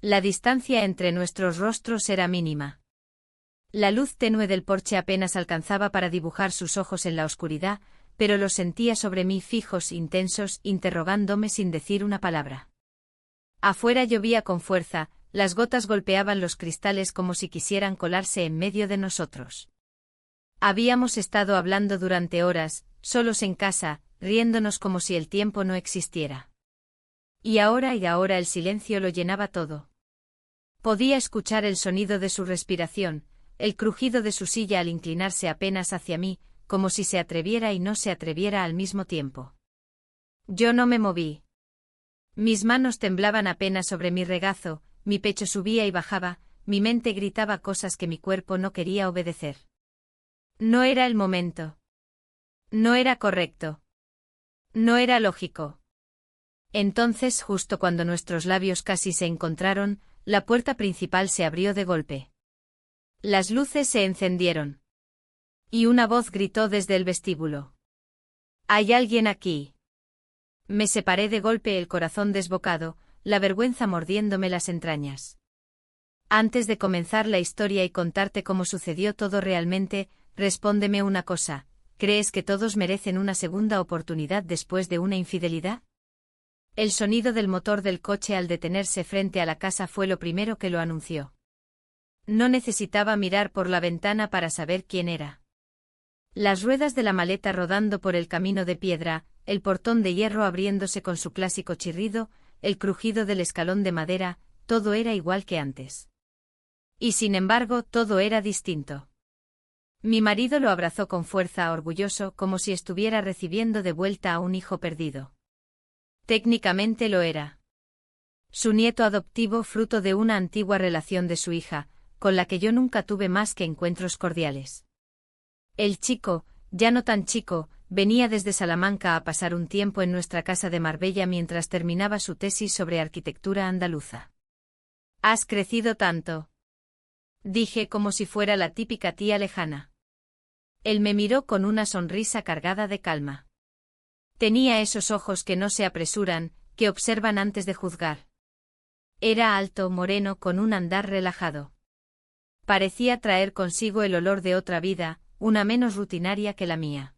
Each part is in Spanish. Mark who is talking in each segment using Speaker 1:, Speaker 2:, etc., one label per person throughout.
Speaker 1: La distancia entre nuestros rostros era mínima. La luz tenue del porche apenas alcanzaba para dibujar sus ojos en la oscuridad, pero los sentía sobre mí fijos, intensos, interrogándome sin decir una palabra. Afuera llovía con fuerza, las gotas golpeaban los cristales como si quisieran colarse en medio de nosotros. Habíamos estado hablando durante horas, solos en casa, riéndonos como si el tiempo no existiera. Y ahora el silencio lo llenaba todo. Podía escuchar el sonido de su respiración, el crujido de su silla al inclinarse apenas hacia mí, como si se atreviera y no se atreviera al mismo tiempo. Yo no me moví. Mis manos temblaban apenas sobre mi regazo, mi pecho subía y bajaba, mi mente gritaba cosas que mi cuerpo no quería obedecer. No era el momento. No era correcto. No era lógico. Entonces, justo cuando nuestros labios casi se encontraron, la puerta principal se abrió de golpe. Las luces se encendieron. Y una voz gritó desde el vestíbulo. «¿Hay alguien aquí?» Me separé de golpe, el corazón desbocado, la vergüenza mordiéndome las entrañas. Antes de comenzar la historia y contarte cómo sucedió todo realmente, respóndeme una cosa, ¿crees que todos merecen una segunda oportunidad después de una infidelidad? El sonido del motor del coche al detenerse frente a la casa fue lo primero que lo anunció. No necesitaba mirar por la ventana para saber quién era. Las ruedas de la maleta rodando por el camino de piedra, el portón de hierro abriéndose con su clásico chirrido, el crujido del escalón de madera, todo era igual que antes. Y sin embargo, todo era distinto. Mi marido lo abrazó con fuerza, orgulloso, como si estuviera recibiendo de vuelta a un hijo perdido. Técnicamente lo era. Su nieto adoptivo, fruto de una antigua relación de su hija, con la que yo nunca tuve más que encuentros cordiales. El chico, ya no tan chico, venía desde Salamanca a pasar un tiempo en nuestra casa de Marbella mientras terminaba su tesis sobre arquitectura andaluza. «¿Has crecido tanto?», dije como si fuera la típica tía lejana. Él me miró con una sonrisa cargada de calma. Tenía esos ojos que no se apresuran, que observan antes de juzgar. Era alto, moreno, con un andar relajado. Parecía traer consigo el olor de otra vida, una menos rutinaria que la mía.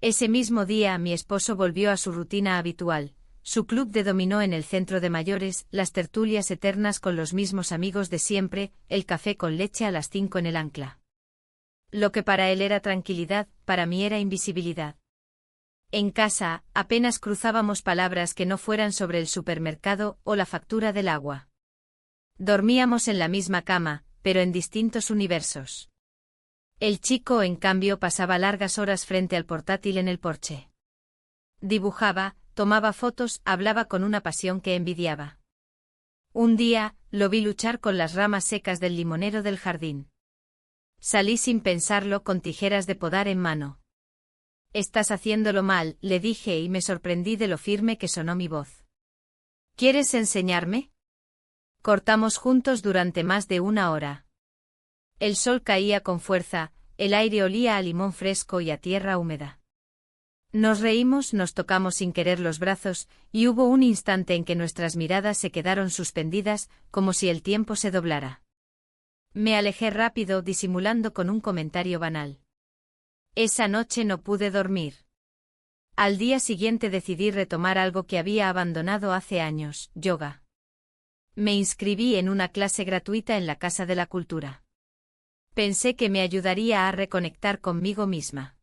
Speaker 1: Ese mismo día mi esposo volvió a su rutina habitual, su club de dominó en el centro de mayores, las tertulias eternas con los mismos amigos de siempre, el café con leche a las 5 en el Ancla. Lo que para él era tranquilidad, para mí era invisibilidad. En casa, apenas cruzábamos palabras que no fueran sobre el supermercado o la factura del agua. Dormíamos en la misma cama, pero en distintos universos. El chico, en cambio, pasaba largas horas frente al portátil en el porche. Dibujaba, tomaba fotos, hablaba con una pasión que envidiaba. Un día, lo vi luchar con las ramas secas del limonero del jardín. Salí sin pensarlo con tijeras de podar en mano. «Estás haciéndolo mal», le dije y me sorprendí de lo firme que sonó mi voz. «¿Quieres enseñarme?». Cortamos juntos durante más de una hora. El sol caía con fuerza, el aire olía a limón fresco y a tierra húmeda. Nos reímos, nos tocamos sin querer los brazos, y hubo un instante en que nuestras miradas se quedaron suspendidas, como si el tiempo se doblara. Me alejé rápido, disimulando con un comentario banal. Esa noche no pude dormir. Al día siguiente decidí retomar algo que había abandonado hace años, yoga. Me inscribí en una clase gratuita en la Casa de la Cultura. Pensé que me ayudaría a reconectar conmigo misma.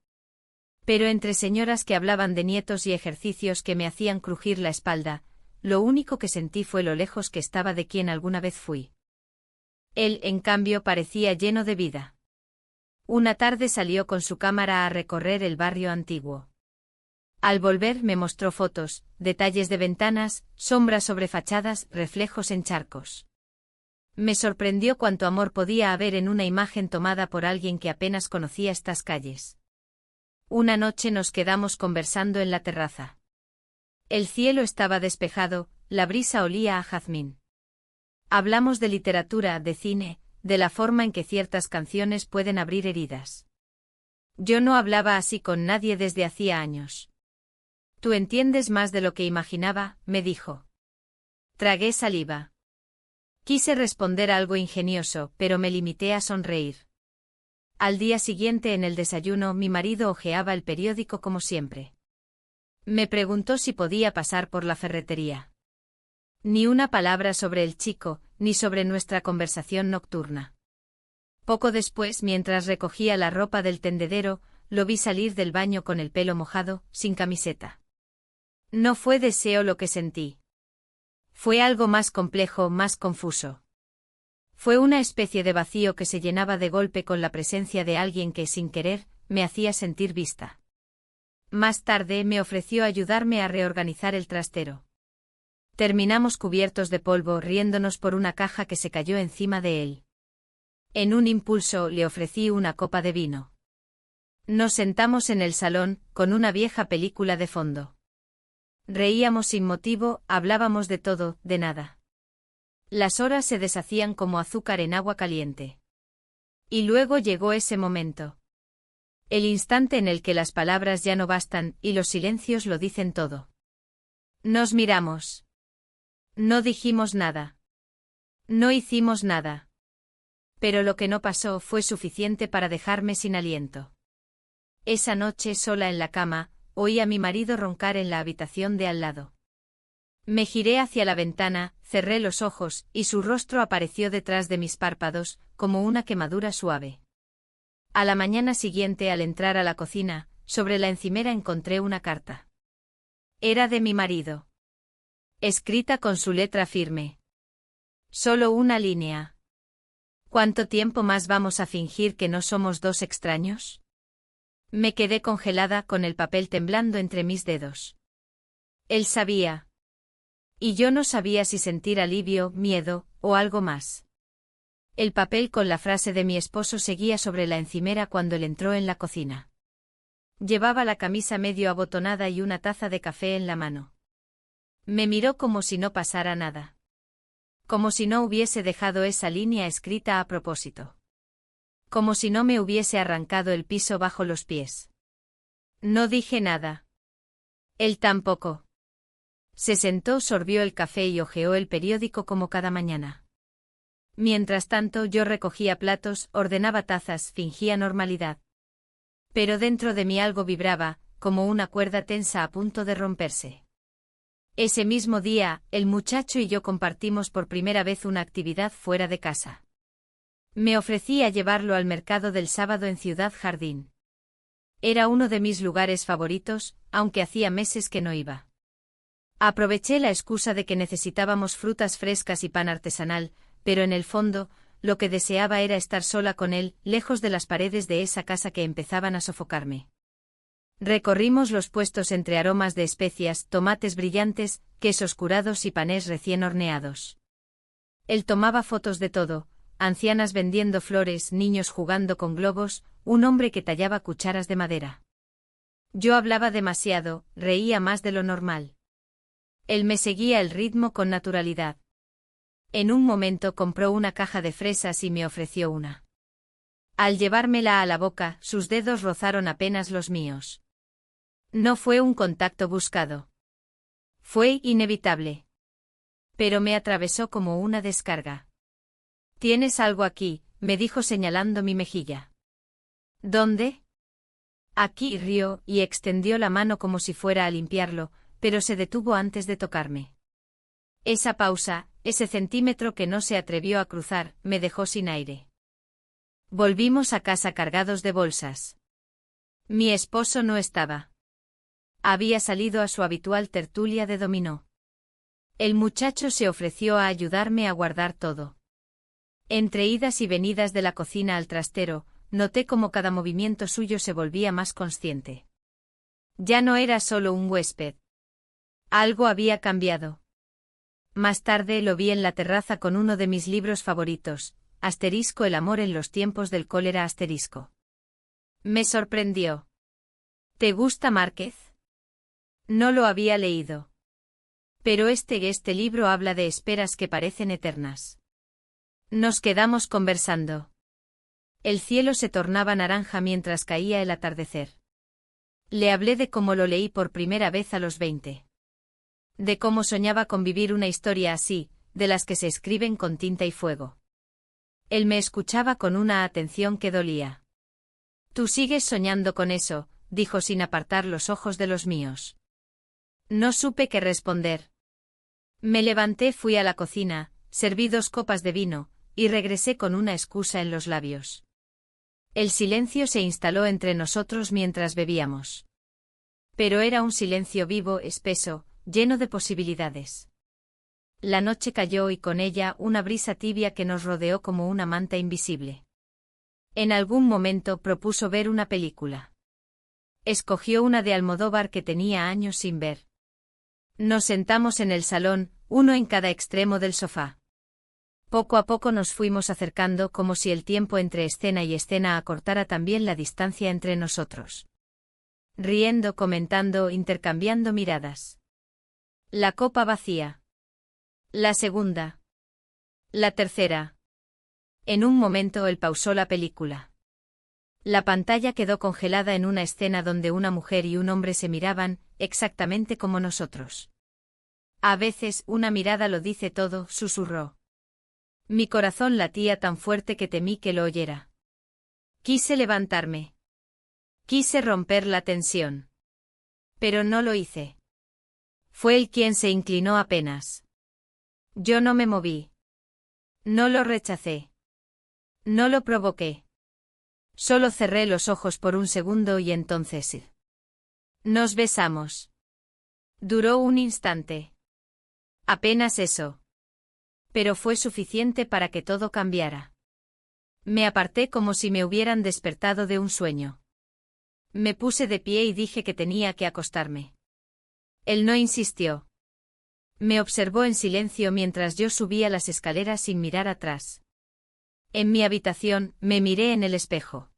Speaker 1: Pero entre señoras que hablaban de nietos y ejercicios que me hacían crujir la espalda, lo único que sentí fue lo lejos que estaba de quien alguna vez fui. Él, en cambio, parecía lleno de vida. Una tarde salió con su cámara a recorrer el barrio antiguo. Al volver me mostró fotos, detalles de ventanas, sombras sobre fachadas, reflejos en charcos. Me sorprendió cuánto amor podía haber en una imagen tomada por alguien que apenas conocía estas calles. Una noche nos quedamos conversando en la terraza. El cielo estaba despejado, la brisa olía a jazmín. Hablamos de literatura, de cine, de la forma en que ciertas canciones pueden abrir heridas. Yo no hablaba así con nadie desde hacía años. «Tú entiendes más de lo que imaginaba», me dijo. Tragué saliva. Quise responder algo ingenioso, pero me limité a sonreír. Al día siguiente en el desayuno mi marido hojeaba el periódico como siempre. Me preguntó si podía pasar por la ferretería. Ni una palabra sobre el chico, ni sobre nuestra conversación nocturna. Poco después, mientras recogía la ropa del tendedero, lo vi salir del baño con el pelo mojado, sin camiseta. No fue deseo lo que sentí. Fue algo más complejo, más confuso. Fue una especie de vacío que se llenaba de golpe con la presencia de alguien que, sin querer, me hacía sentir vista. Más tarde me ofreció ayudarme a reorganizar el trastero. Terminamos cubiertos de polvo, riéndonos por una caja que se cayó encima de él. En un impulso le ofrecí una copa de vino. Nos sentamos en el salón, con una vieja película de fondo. Reíamos sin motivo, hablábamos de todo, de nada. Las horas se deshacían como azúcar en agua caliente. Y luego llegó ese momento. El instante en el que las palabras ya no bastan, y los silencios lo dicen todo. Nos miramos. No dijimos nada. No hicimos nada. Pero lo que no pasó fue suficiente para dejarme sin aliento. Esa noche, sola en la cama, oí a mi marido roncar en la habitación de al lado. Me giré hacia la ventana, cerré los ojos, y su rostro apareció detrás de mis párpados, como una quemadura suave. A la mañana siguiente, al entrar a la cocina, sobre la encimera encontré una carta. Era de mi marido. Escrita con su letra firme. Solo una línea. ¿Cuánto tiempo más vamos a fingir que no somos dos extraños? Me quedé congelada con el papel temblando entre mis dedos. Él sabía. Y yo no sabía si sentir alivio, miedo, o algo más. El papel con la frase de mi esposo seguía sobre la encimera cuando él entró en la cocina. Llevaba la camisa medio abotonada y una taza de café en la mano. Me miró como si no pasara nada. Como si no hubiese dejado esa línea escrita a propósito. Como si no me hubiese arrancado el piso bajo los pies. No dije nada. Él tampoco. Se sentó, sorbió el café y hojeó el periódico como cada mañana. Mientras tanto yo recogía platos, ordenaba tazas, fingía normalidad. Pero dentro de mí algo vibraba, como una cuerda tensa a punto de romperse. Ese mismo día, el muchacho y yo compartimos por primera vez una actividad fuera de casa. Me ofrecí a llevarlo al mercado del sábado en Ciudad Jardín. Era uno de mis lugares favoritos, aunque hacía meses que no iba. Aproveché la excusa de que necesitábamos frutas frescas y pan artesanal, pero en el fondo, lo que deseaba era estar sola con él, lejos de las paredes de esa casa que empezaban a sofocarme. Recorrimos los puestos entre aromas de especias, tomates brillantes, quesos curados y panés recién horneados. Él tomaba fotos de todo, ancianas vendiendo flores, niños jugando con globos, un hombre que tallaba cucharas de madera. Yo hablaba demasiado, reía más de lo normal. Él me seguía el ritmo con naturalidad. En un momento compró una caja de fresas y me ofreció una. Al llevármela a la boca, sus dedos rozaron apenas los míos. No fue un contacto buscado. Fue inevitable. Pero me atravesó como una descarga. «Tienes algo aquí», me dijo señalando mi mejilla. «¿Dónde?» «Aquí», rió, y extendió la mano como si fuera a limpiarlo, pero se detuvo antes de tocarme. Esa pausa, ese centímetro que no se atrevió a cruzar, me dejó sin aire. Volvimos a casa cargados de bolsas. Mi esposo no estaba. Había salido a su habitual tertulia de dominó. El muchacho se ofreció a ayudarme a guardar todo. Entre idas y venidas de la cocina al trastero, noté cómo cada movimiento suyo se volvía más consciente. Ya no era solo un huésped. Algo había cambiado. Más tarde lo vi en la terraza con uno de mis libros favoritos, El amor en los tiempos del cólera. Me sorprendió. ¿Te gusta Márquez? No lo había leído. Pero este libro habla de esperas que parecen eternas. Nos quedamos conversando. El cielo se tornaba naranja mientras caía el atardecer. Le hablé de cómo lo leí por primera vez a los 20. De cómo soñaba con vivir una historia así, de las que se escriben con tinta y fuego. Él me escuchaba con una atención que dolía. «Tú sigues soñando con eso», dijo sin apartar los ojos de los míos. No supe qué responder. Me levanté, fui a la cocina, serví 2 copas de vino, y regresé con una excusa en los labios. El silencio se instaló entre nosotros mientras bebíamos. Pero era un silencio vivo, espeso, lleno de posibilidades. La noche cayó y con ella una brisa tibia que nos rodeó como una manta invisible. En algún momento propuso ver una película. Escogió una de Almodóvar que tenía años sin ver. Nos sentamos en el salón, uno en cada extremo del sofá. Poco a poco nos fuimos acercando como si el tiempo entre escena y escena acortara también la distancia entre nosotros. Riendo, comentando, intercambiando miradas. La copa vacía. La segunda. La tercera. En un momento él pausó la película. La pantalla quedó congelada en una escena donde una mujer y un hombre se miraban, exactamente como nosotros. A veces una mirada lo dice todo, susurró. Mi corazón latía tan fuerte que temí que lo oyera. Quise levantarme. Quise romper la tensión. Pero no lo hice. Fue él quien se inclinó apenas. Yo no me moví. No lo rechacé. No lo provoqué. Solo cerré los ojos por un segundo y entonces nos besamos. Duró un instante. Apenas eso. Pero fue suficiente para que todo cambiara. Me aparté como si me hubieran despertado de un sueño. Me puse de pie y dije que tenía que acostarme. Él no insistió. Me observó en silencio mientras yo subía las escaleras sin mirar atrás. En mi habitación, me miré en el espejo.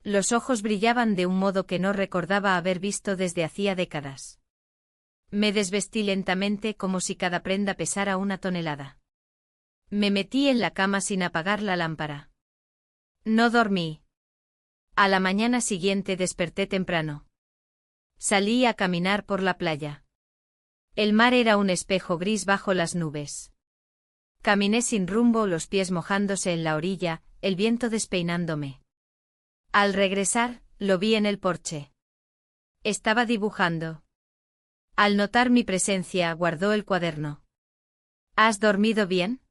Speaker 1: Los ojos brillaban de un modo que no recordaba haber visto desde hacía décadas. Me desvestí lentamente como si cada prenda pesara 1 tonelada. Me metí en la cama sin apagar la lámpara. No dormí. A la mañana siguiente desperté temprano. Salí a caminar por la playa. El mar era un espejo gris bajo las nubes. Caminé sin rumbo, los pies mojándose en la orilla, el viento despeinándome. Al regresar, lo vi en el porche. Estaba dibujando. Al notar mi presencia, guardó el cuaderno. ¿Has dormido bien?,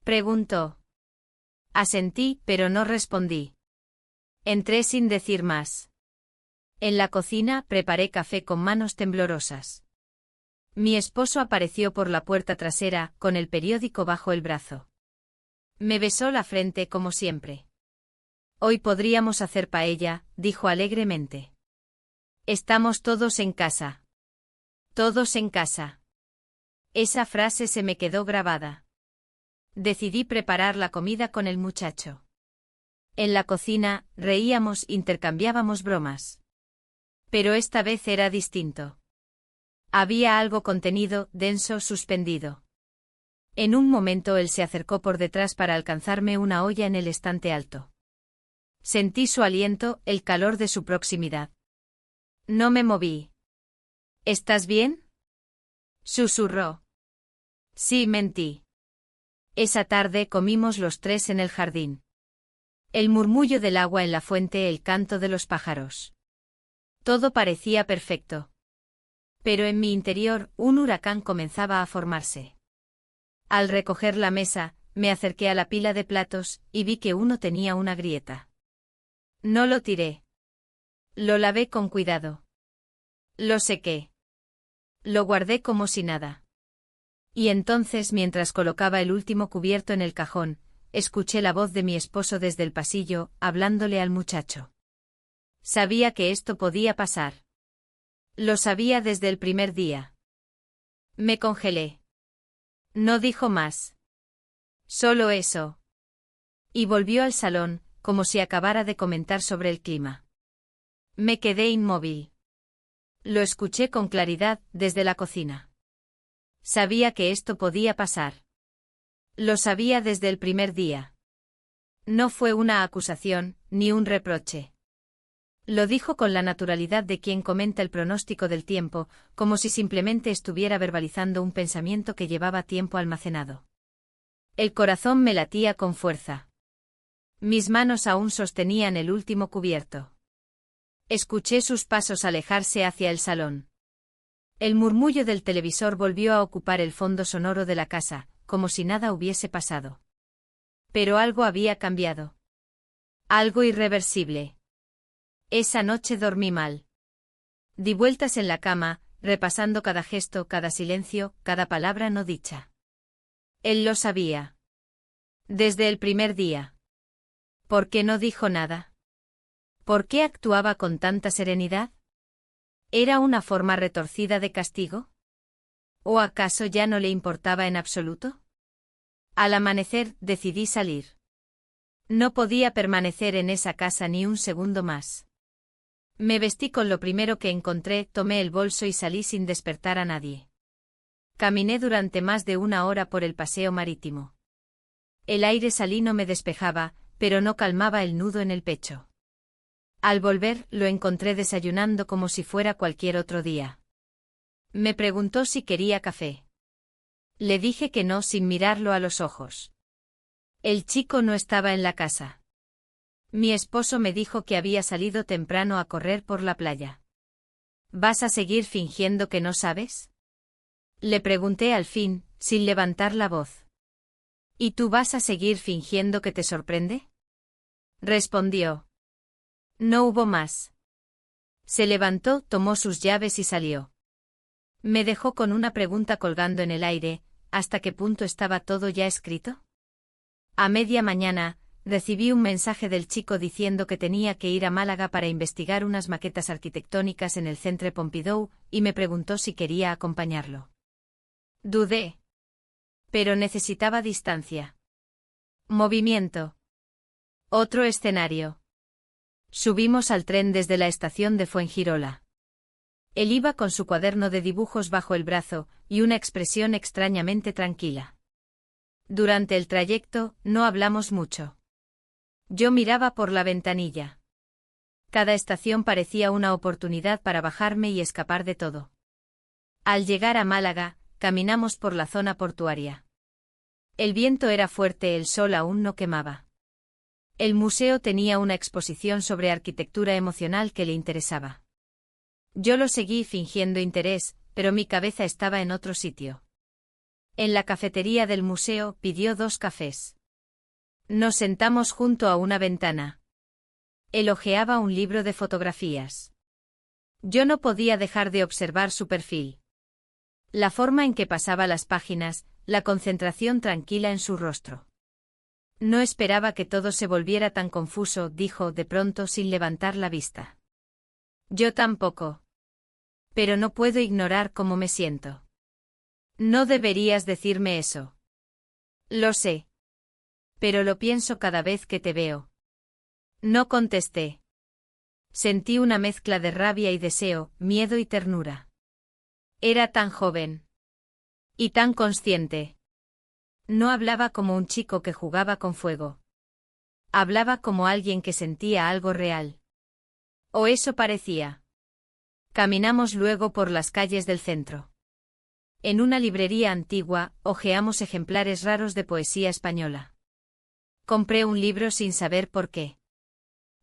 Speaker 1: preguntó. Asentí, pero no respondí. Entré sin decir más. En la cocina, preparé café con manos temblorosas. Mi esposo apareció por la puerta trasera, con el periódico bajo el brazo. Me besó la frente como siempre. Hoy podríamos hacer paella, dijo alegremente. Estamos todos en casa. Todos en casa. Esa frase se me quedó grabada. Decidí preparar la comida con el muchacho. En la cocina, reíamos, intercambiábamos bromas. Pero esta vez era distinto. Había algo contenido, denso, suspendido. En un momento él se acercó por detrás para alcanzarme una olla en el estante alto. Sentí su aliento, el calor de su proximidad. No me moví. ¿Estás bien?, susurró. Sí, mentí. Esa tarde comimos los 3 en el jardín. El murmullo del agua en la fuente, el canto de los pájaros. Todo parecía perfecto. Pero en mi interior, un huracán comenzaba a formarse. Al recoger la mesa, me acerqué a la pila de platos, y vi que uno tenía una grieta. No lo tiré. Lo lavé con cuidado. Lo sequé. Lo guardé como si nada. Y entonces, mientras colocaba el último cubierto en el cajón, escuché la voz de mi esposo desde el pasillo, hablándole al muchacho. Sabía que esto podía pasar. Lo sabía desde el primer día. Me congelé. No dijo más. Solo eso. Y volvió al salón, como si acabara de comentar sobre el clima. Me quedé inmóvil. Lo escuché con claridad, desde la cocina. Sabía que esto podía pasar. Lo sabía desde el primer día. No fue una acusación, ni un reproche. Lo dijo con la naturalidad de quien comenta el pronóstico del tiempo, como si simplemente estuviera verbalizando un pensamiento que llevaba tiempo almacenado. El corazón me latía con fuerza. Mis manos aún sostenían el último cubierto. Escuché sus pasos alejarse hacia el salón. El murmullo del televisor volvió a ocupar el fondo sonoro de la casa, como si nada hubiese pasado. Pero algo había cambiado. Algo irreversible. Esa noche dormí mal. Di vueltas en la cama, repasando cada gesto, cada silencio, cada palabra no dicha. Él lo sabía. Desde el primer día. ¿Por qué no dijo nada? ¿Por qué actuaba con tanta serenidad? ¿Era una forma retorcida de castigo? ¿O acaso ya no le importaba en absoluto? Al amanecer, decidí salir. No podía permanecer en esa casa ni un segundo más. Me vestí con lo primero que encontré, tomé el bolso y salí sin despertar a nadie. Caminé durante más de 1 hora por el paseo marítimo. El aire salino me despejaba, pero no calmaba el nudo en el pecho. Al volver, lo encontré desayunando como si fuera cualquier otro día. Me preguntó si quería café. Le dije que no sin mirarlo a los ojos. El chico no estaba en la casa. Mi esposo me dijo que había salido temprano a correr por la playa. ¿Vas a seguir fingiendo que no sabes? Le pregunté al fin, sin levantar la voz. ¿Y tú vas a seguir fingiendo que te sorprende? Respondió. No hubo más. Se levantó, tomó sus llaves y salió. Me dejó con una pregunta colgando en el aire, ¿hasta qué punto estaba todo ya escrito? A media mañana, recibí un mensaje del chico diciendo que tenía que ir a Málaga para investigar unas maquetas arquitectónicas en el Centre Pompidou, y me preguntó si quería acompañarlo. Dudé. Pero necesitaba distancia. Movimiento. Otro escenario. Subimos al tren desde la estación de Fuengirola. Él iba con su cuaderno de dibujos bajo el brazo, y una expresión extrañamente tranquila. Durante el trayecto, no hablamos mucho. Yo miraba por la ventanilla. Cada estación parecía una oportunidad para bajarme y escapar de todo. Al llegar a Málaga, caminamos por la zona portuaria. El viento era fuerte, el sol aún no quemaba. El museo tenía una exposición sobre arquitectura emocional que le interesaba. Yo lo seguí fingiendo interés, pero mi cabeza estaba en otro sitio. En la cafetería del museo pidió 2 cafés. Nos sentamos junto a una ventana. Él hojeaba un libro de fotografías. Yo no podía dejar de observar su perfil. La forma en que pasaba las páginas, la concentración tranquila en su rostro. No esperaba que todo se volviera tan confuso, dijo de pronto sin levantar la vista. Yo tampoco. Pero no puedo ignorar cómo me siento. No deberías decirme eso. Lo sé. Pero lo pienso cada vez que te veo. No contesté. Sentí una mezcla de rabia y deseo, miedo y ternura. Era tan joven. Y tan consciente. No hablaba como un chico que jugaba con fuego. Hablaba como alguien que sentía algo real. O eso parecía. Caminamos luego por las calles del centro. En una librería antigua, hojeamos ejemplares raros de poesía española. Compré un libro sin saber por qué.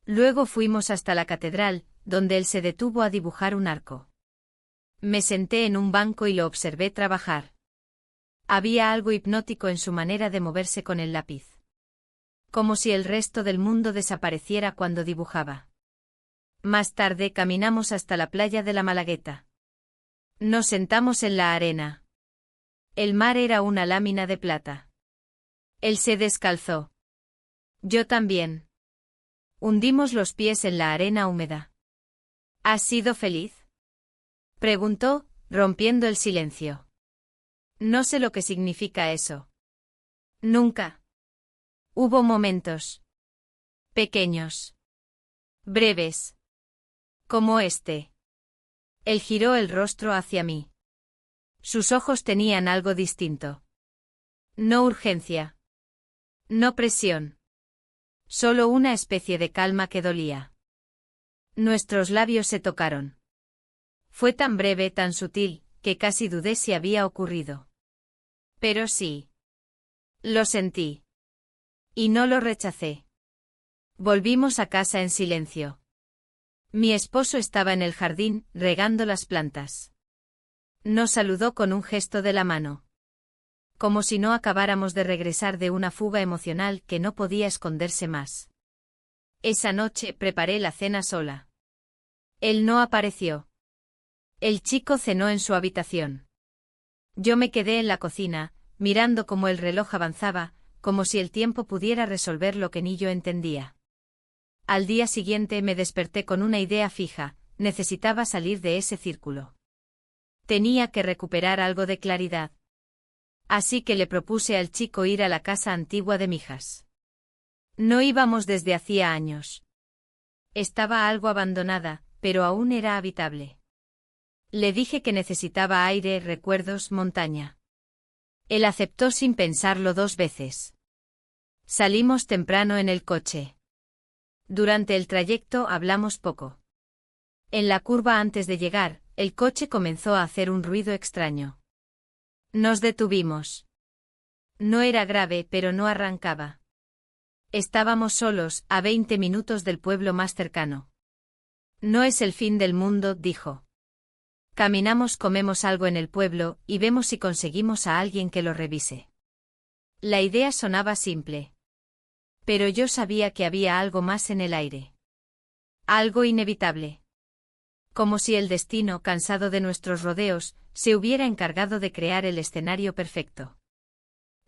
Speaker 1: Luego fuimos hasta la catedral, donde él se detuvo a dibujar un arco. Me senté en un banco y lo observé trabajar. Había algo hipnótico en su manera de moverse con el lápiz. Como si el resto del mundo desapareciera cuando dibujaba. Más tarde caminamos hasta la playa de la Malagueta. Nos sentamos en la arena. El mar era una lámina de plata. Él se descalzó. Yo también. Hundimos los pies en la arena húmeda. ¿Has sido feliz? Preguntó, rompiendo el silencio. No sé lo que significa eso. Nunca. Hubo momentos. Pequeños. Breves. Como este. Él giró el rostro hacia mí. Sus ojos tenían algo distinto. No urgencia. No presión. Solo una especie de calma que dolía. Nuestros labios se tocaron. Fue tan breve, tan sutil, que casi dudé si había ocurrido. Pero sí. Lo sentí. Y no lo rechacé. Volvimos a casa en silencio. Mi esposo estaba en el jardín, regando las plantas. Nos saludó con un gesto de la mano. Como si no acabáramos de regresar de una fuga emocional que no podía esconderse más. Esa noche preparé la cena sola. Él no apareció. El chico cenó en su habitación. Yo me quedé en la cocina, mirando cómo el reloj avanzaba, como si el tiempo pudiera resolver lo que ni yo entendía. Al día siguiente me desperté con una idea fija: necesitaba salir de ese círculo. Tenía que recuperar algo de claridad. Así que le propuse al chico ir a la casa antigua de Mijas. No íbamos desde hacía años. Estaba algo abandonada, pero aún era habitable. Le dije que necesitaba aire, recuerdos, montaña. Él aceptó sin pensarlo 2 veces. Salimos temprano en el coche. Durante el trayecto hablamos poco. En la curva antes de llegar, el coche comenzó a hacer un ruido extraño. Nos detuvimos. No era grave, pero no arrancaba. Estábamos solos, a 20 minutos del pueblo más cercano. No es el fin del mundo, dijo. Caminamos, comemos algo en el pueblo, y vemos si conseguimos a alguien que lo revise. La idea sonaba simple. Pero yo sabía que había algo más en el aire. Algo inevitable. Como si el destino, cansado de nuestros rodeos, se hubiera encargado de crear el escenario perfecto.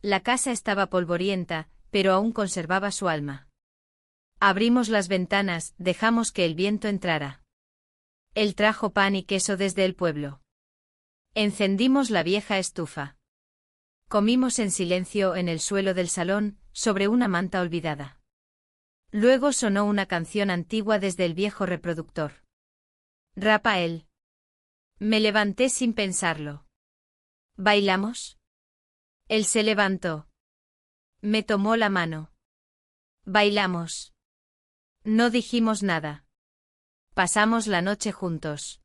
Speaker 1: La casa estaba polvorienta, pero aún conservaba su alma. Abrimos las ventanas, dejamos que el viento entrara. Él trajo pan y queso desde el pueblo. Encendimos la vieja estufa. Comimos en silencio en el suelo del salón, sobre una manta olvidada. Luego sonó una canción antigua desde el viejo reproductor. Rafael. Me levanté sin pensarlo. ¿Bailamos? Él se levantó. Me tomó la mano. Bailamos. No dijimos nada. Pasamos la noche juntos.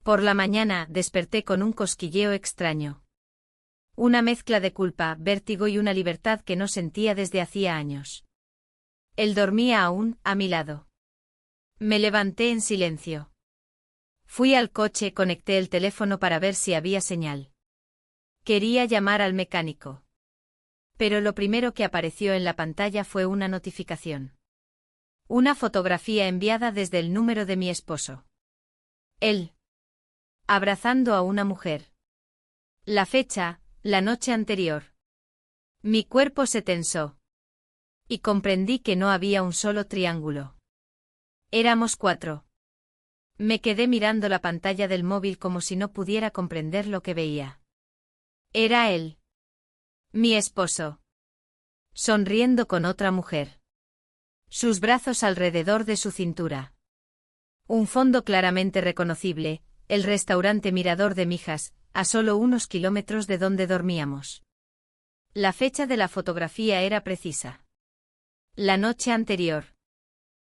Speaker 1: Por la mañana desperté con un cosquilleo extraño. Una mezcla de culpa, vértigo y una libertad que no sentía desde hacía años. Él dormía aún, a mi lado. Me levanté en silencio. Fui al coche, conecté el teléfono para ver si había señal. Quería llamar al mecánico. Pero lo primero que apareció en la pantalla fue una notificación. Una fotografía enviada desde el número de mi esposo. Él. Abrazando a una mujer. La fecha, la noche anterior. Mi cuerpo se tensó. Y comprendí que no había un solo triángulo. Éramos 4. Me quedé mirando la pantalla del móvil como si no pudiera comprender lo que veía. Era él. Mi esposo. Sonriendo con otra mujer. Sus brazos alrededor de su cintura. Un fondo claramente reconocible, el restaurante Mirador de Mijas, a solo unos kilómetros de donde dormíamos. La fecha de la fotografía era precisa. La noche anterior.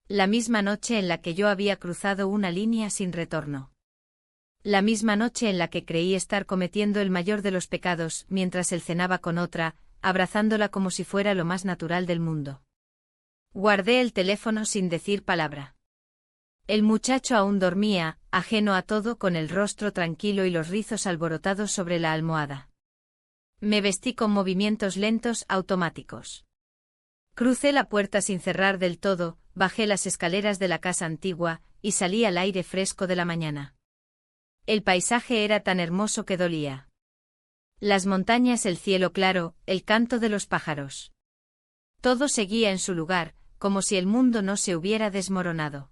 Speaker 1: La misma noche en la que yo había cruzado una línea sin retorno. La misma noche en la que creí estar cometiendo el mayor de los pecados mientras él cenaba con otra, abrazándola como si fuera lo más natural del mundo. Guardé el teléfono sin decir palabra. El muchacho aún dormía, ajeno a todo, con el rostro tranquilo y los rizos alborotados sobre la almohada. Me vestí con movimientos lentos, automáticos. Crucé la puerta sin cerrar del todo, bajé las escaleras de la casa antigua, y salí al aire fresco de la mañana. El paisaje era tan hermoso que dolía. Las montañas, el cielo claro, el canto de los pájaros. Todo seguía en su lugar, como si el mundo no se hubiera desmoronado.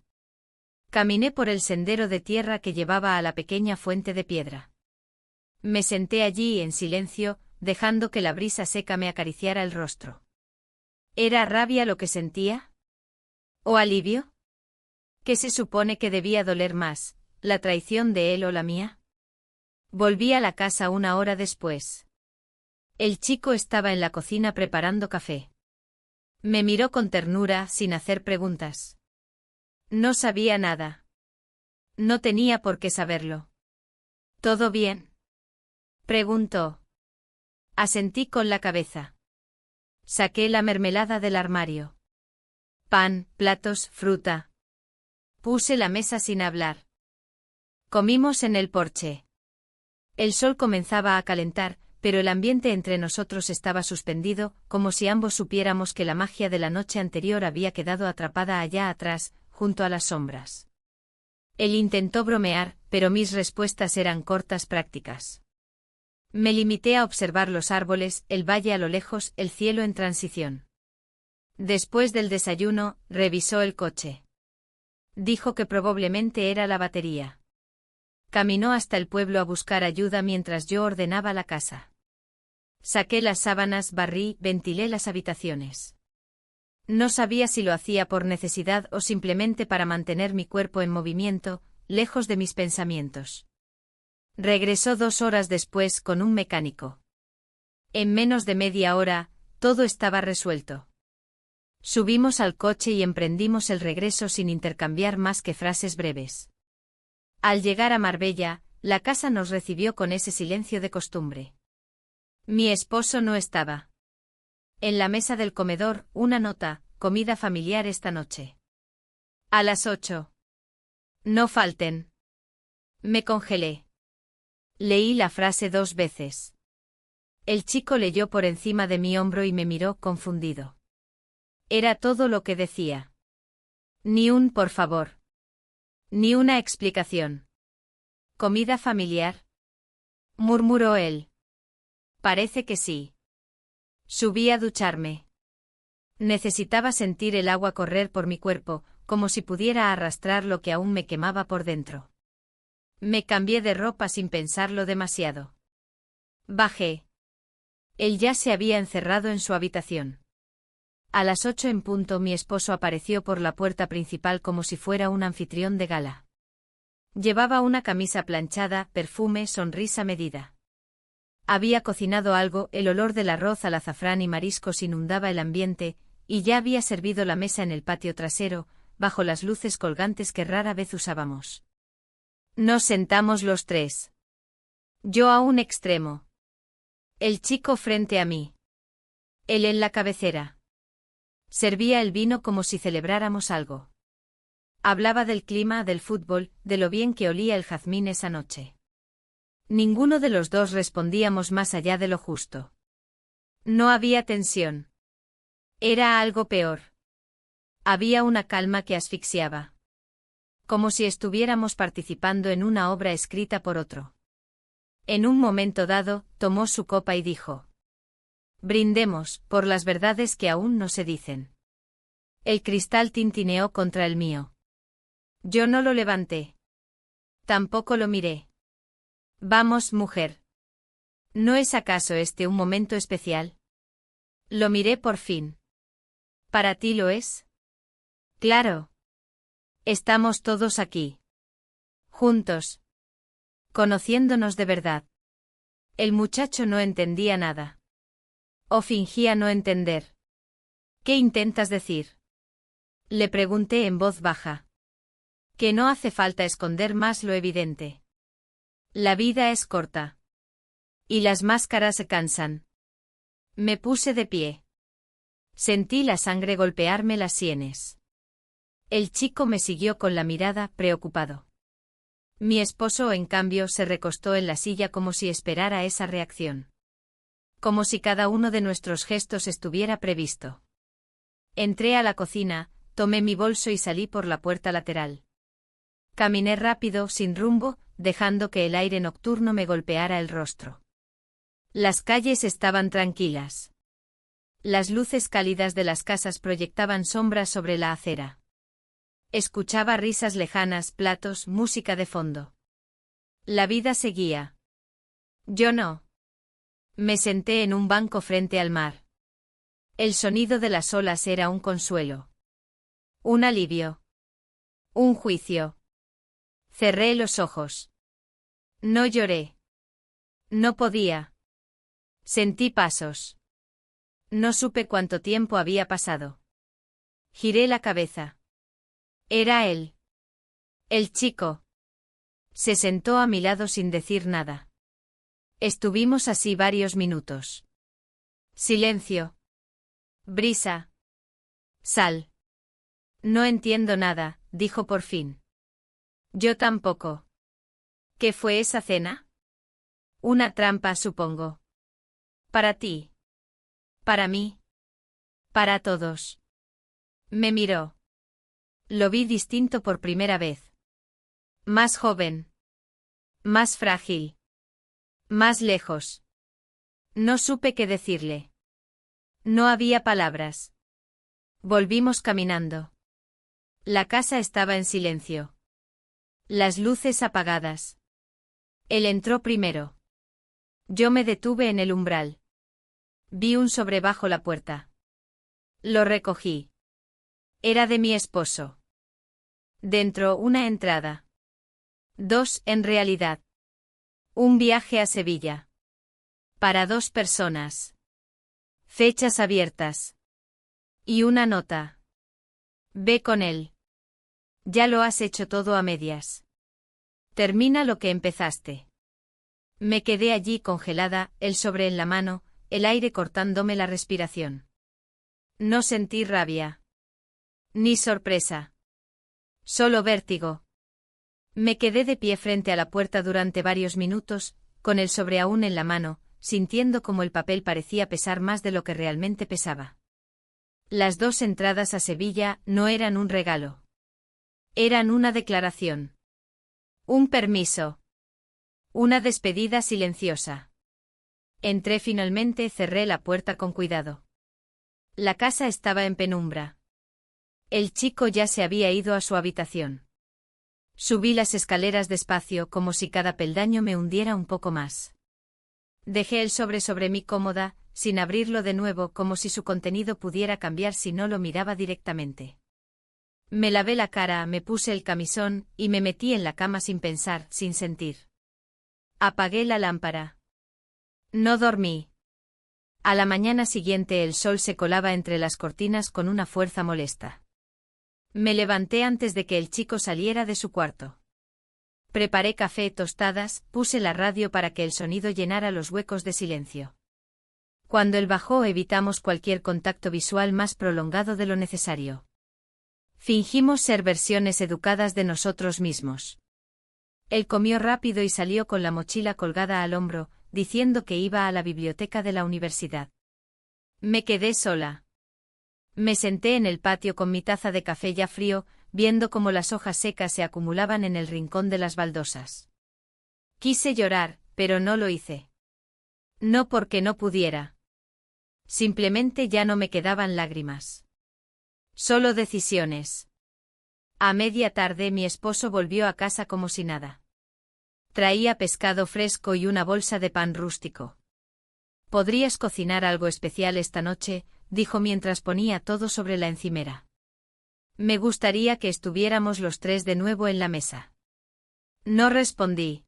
Speaker 1: Caminé por el sendero de tierra que llevaba a la pequeña fuente de piedra. Me senté allí en silencio, dejando que la brisa seca me acariciara el rostro. ¿Era rabia lo que sentía? ¿O alivio? ¿Qué se supone que debía doler más, la traición de él o la mía? Volví a la casa 1 hora después. El chico estaba en la cocina preparando café. Me miró con ternura, sin hacer preguntas. No sabía nada. No tenía por qué saberlo. ¿Todo bien?, preguntó. Asentí con la cabeza. Saqué la mermelada del armario. Pan, platos, fruta. Puse la mesa sin hablar. Comimos en el porche. El sol comenzaba a calentar, pero el ambiente entre nosotros estaba suspendido, como si ambos supiéramos que la magia de la noche anterior había quedado atrapada allá atrás, junto a las sombras. Él intentó bromear, pero mis respuestas eran cortas, prácticas. Me limité a observar los árboles, el valle a lo lejos, el cielo en transición. Después del desayuno, revisó el coche. Dijo que probablemente era la batería. Caminó hasta el pueblo a buscar ayuda mientras yo ordenaba la casa. Saqué las sábanas, barrí, ventilé las habitaciones. No sabía si lo hacía por necesidad o simplemente para mantener mi cuerpo en movimiento, lejos de mis pensamientos. Regresó 2 horas después con un mecánico. En menos de media hora, todo estaba resuelto. Subimos al coche y emprendimos el regreso sin intercambiar más que frases breves. Al llegar a Marbella, la casa nos recibió con ese silencio de costumbre. Mi esposo no estaba. En la mesa del comedor, una nota: comida familiar esta noche. A las 8. No falten. Me congelé. Leí la frase 2 veces. El chico leyó por encima de mi hombro y me miró confundido. Era todo lo que decía. Ni un por favor. Ni una explicación. ¿Comida familiar?, murmuró él. Parece que sí. Subí a ducharme. Necesitaba sentir el agua correr por mi cuerpo, como si pudiera arrastrar lo que aún me quemaba por dentro. Me cambié de ropa sin pensarlo demasiado. Bajé. Él ya se había encerrado en su habitación. A las 8 en punto mi esposo apareció por la puerta principal como si fuera un anfitrión de gala. Llevaba una camisa planchada, perfume, sonrisa medida. Había cocinado algo, el olor del arroz al azafrán y mariscos inundaba el ambiente, y ya había servido la mesa en el patio trasero, bajo las luces colgantes que rara vez usábamos. Nos sentamos los 3. Yo a un extremo. El chico frente a mí. Él en la cabecera. Servía el vino como si celebráramos algo. Hablaba del clima, del fútbol, de lo bien que olía el jazmín esa noche. Ninguno de los dos respondíamos más allá de lo justo. No había tensión. Era algo peor. Había una calma que asfixiaba. Como si estuviéramos participando en una obra escrita por otro. En un momento dado, tomó su copa y dijo: brindemos, por las verdades que aún no se dicen. El cristal tintineó contra el mío. Yo no lo levanté. Tampoco lo miré. Vamos, mujer. ¿No es acaso este un momento especial? Lo miré por fin. ¿Para ti lo es? Claro. Estamos todos aquí. Juntos. Conociéndonos de verdad. El muchacho no entendía nada. O fingía no entender. ¿Qué intentas decir?, le pregunté en voz baja. Que no hace falta esconder más lo evidente. La vida es corta. Y las máscaras se cansan. Me puse de pie. Sentí la sangre golpearme las sienes. El chico me siguió con la mirada, preocupado. Mi esposo, en cambio, se recostó en la silla como si esperara esa reacción. Como si cada uno de nuestros gestos estuviera previsto. Entré a la cocina, tomé mi bolso y salí por la puerta lateral. Caminé rápido, sin rumbo, dejando que el aire nocturno me golpeara el rostro. Las calles estaban tranquilas. Las luces cálidas de las casas proyectaban sombras sobre la acera. Escuchaba risas lejanas, platos, música de fondo. La vida seguía. Yo no. Me senté en un banco frente al mar. El sonido de las olas era un consuelo. Un alivio. Un juicio. Cerré los ojos. No lloré. No podía. Sentí pasos. No supe cuánto tiempo había pasado. Giré la cabeza. Era él. El chico. Se sentó a mi lado sin decir nada. Estuvimos así varios minutos. Silencio. Brisa. Sal. No entiendo nada, dijo por fin. Yo tampoco. ¿Qué fue esa cena? Una trampa, supongo. Para ti. Para mí. Para todos. Me miró. Lo vi distinto por primera vez. Más joven. Más frágil. Más lejos. No supe qué decirle. No había palabras. Volvimos caminando. La casa estaba en silencio. Las luces apagadas. Él entró primero. Yo me detuve en el umbral. Vi un sobre bajo la puerta. Lo recogí. Era de mi esposo. Dentro una entrada. 2 en realidad. Un viaje a Sevilla. Para 2 personas. Fechas abiertas. Y una nota. Ve con él. Ya lo has hecho todo a medias. Termina lo que empezaste. Me quedé allí congelada, el sobre en la mano, el aire cortándome la respiración. No sentí rabia. Ni sorpresa. Solo vértigo. Me quedé de pie frente a la puerta durante varios minutos, con el sobre aún en la mano, sintiendo como el papel parecía pesar más de lo que realmente pesaba. Las 2 entradas a Sevilla no eran un regalo. Eran una declaración. Un permiso. Una despedida silenciosa. Entré finalmente, cerré la puerta con cuidado. La casa estaba en penumbra. El chico ya se había ido a su habitación. Subí las escaleras despacio como si cada peldaño me hundiera un poco más. Dejé el sobre mi cómoda, sin abrirlo de nuevo como si su contenido pudiera cambiar si no lo miraba directamente. Me lavé la cara, me puse el camisón, y me metí en la cama sin pensar, sin sentir. Apagué la lámpara. No dormí. A la mañana siguiente el sol se colaba entre las cortinas con una fuerza molesta. Me levanté antes de que el chico saliera de su cuarto. Preparé café, tostadas, puse la radio para que el sonido llenara los huecos de silencio. Cuando él bajó evitamos cualquier contacto visual más prolongado de lo necesario. Fingimos ser versiones educadas de nosotros mismos. Él comió rápido y salió con la mochila colgada al hombro, diciendo que iba a la biblioteca de la universidad. Me quedé sola. Me senté en el patio con mi taza de café ya frío, viendo cómo las hojas secas se acumulaban en el rincón de las baldosas. Quise llorar, pero no lo hice. No porque no pudiera. Simplemente ya no me quedaban lágrimas. Solo decisiones. A media tarde mi esposo volvió a casa como si nada. Traía pescado fresco y una bolsa de pan rústico. ¿Podrías cocinar algo especial esta noche?, dijo mientras ponía todo sobre la encimera. Me gustaría que estuviéramos los 3 de nuevo en la mesa. No respondí.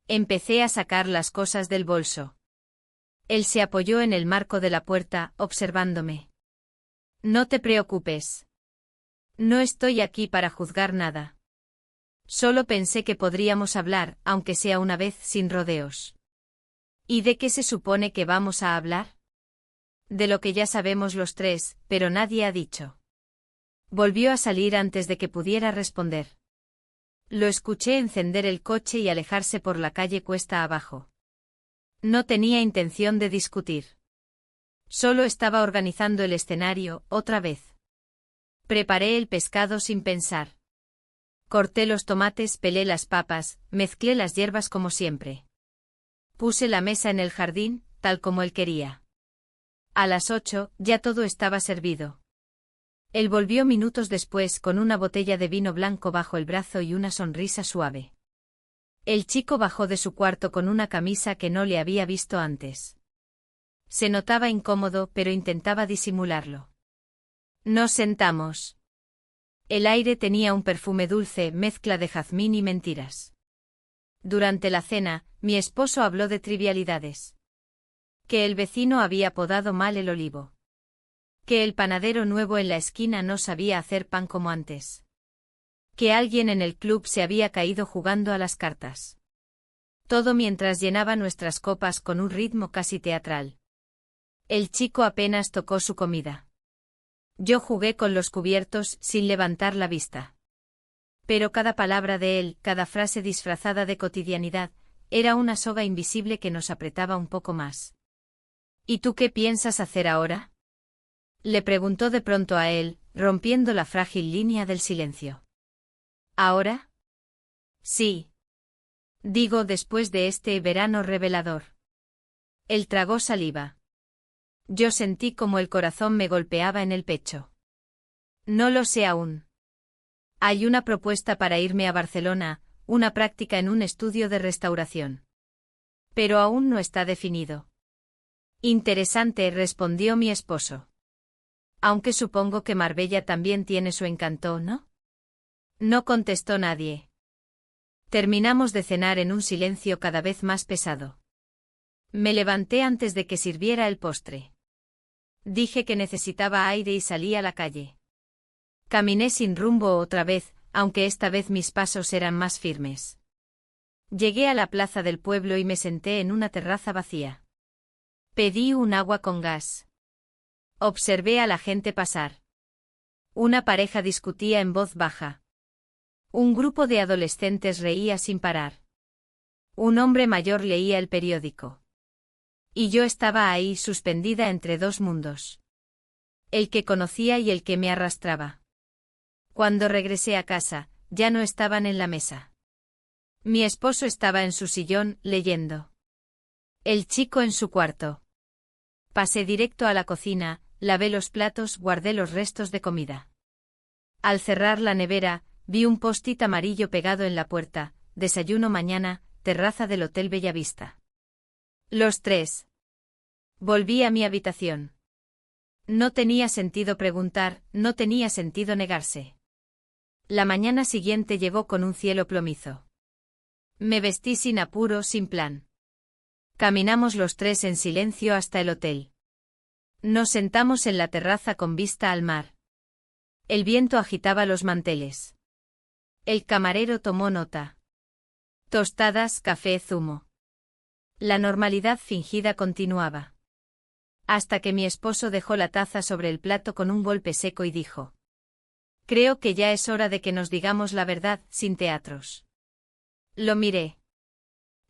Speaker 1: Empecé a sacar las cosas del bolso. Él se apoyó en el marco de la puerta, observándome. No te preocupes. No estoy aquí para juzgar nada. Solo pensé que podríamos hablar, aunque sea una vez, sin rodeos. ¿Y de qué se supone que vamos a hablar? De lo que ya sabemos los 3, pero nadie ha dicho. Volvió a salir antes de que pudiera responder. Lo escuché encender el coche y alejarse por la calle cuesta abajo. No tenía intención de discutir. Solo estaba organizando el escenario, otra vez. Preparé el pescado sin pensar. Corté los tomates, pelé las papas, mezclé las hierbas como siempre. Puse la mesa en el jardín, tal como él quería. A las 8, ya todo estaba servido. Él volvió minutos después con una botella de vino blanco bajo el brazo y una sonrisa suave. El chico bajó de su cuarto con una camisa que no le había visto antes. Se notaba incómodo, pero intentaba disimularlo. Nos sentamos. El aire tenía un perfume dulce, mezcla de jazmín y mentiras. Durante la cena, mi esposo habló de trivialidades. Que el vecino había podado mal el olivo. Que el panadero nuevo en la esquina no sabía hacer pan como antes. Que alguien en el club se había caído jugando a las cartas. Todo mientras llenaba nuestras copas con un ritmo casi teatral. El chico apenas tocó su comida. Yo jugué con los cubiertos sin levantar la vista. Pero cada palabra de él, cada frase disfrazada de cotidianidad, era una soga invisible que nos apretaba un poco más. ¿Y tú qué piensas hacer ahora? Le preguntó de pronto a él, rompiendo la frágil línea del silencio. ¿Ahora? Sí. Digo después de este verano revelador. Él tragó saliva. Yo sentí como el corazón me golpeaba en el pecho. No lo sé aún. Hay una propuesta para irme a Barcelona, una práctica en un estudio de restauración. Pero aún no está definido. Interesante, respondió mi esposo. Aunque supongo que Marbella también tiene su encanto, ¿no? No contestó nadie. Terminamos de cenar en un silencio cada vez más pesado. Me levanté antes de que sirviera el postre. Dije que necesitaba aire y salí a la calle. Caminé sin rumbo otra vez, aunque esta vez mis pasos eran más firmes. Llegué a la plaza del pueblo y me senté en una terraza vacía. Pedí un agua con gas. Observé a la gente pasar. Una pareja discutía en voz baja. Un grupo de adolescentes reía sin parar. Un hombre mayor leía el periódico. Y yo estaba ahí suspendida entre dos mundos. El que conocía y el que me arrastraba. Cuando regresé a casa, ya no estaban en la mesa. Mi esposo estaba en su sillón, leyendo. El chico en su cuarto. Pasé directo a la cocina, lavé los platos, guardé los restos de comida. Al cerrar la nevera, vi un post-it amarillo pegado en la puerta, desayuno mañana, terraza del Hotel Bellavista. Los tres. Volví a mi habitación. No tenía sentido preguntar, no tenía sentido negarse. La mañana siguiente llegó con un cielo plomizo. Me vestí sin apuro, sin plan. Caminamos los tres en silencio hasta el hotel. Nos sentamos en la terraza con vista al mar. El viento agitaba los manteles. El camarero tomó nota. Tostadas, café, zumo. La normalidad fingida continuaba. Hasta que mi esposo dejó la taza sobre el plato con un golpe seco y dijo: Creo que ya es hora de que nos digamos la verdad, sin teatros. Lo miré.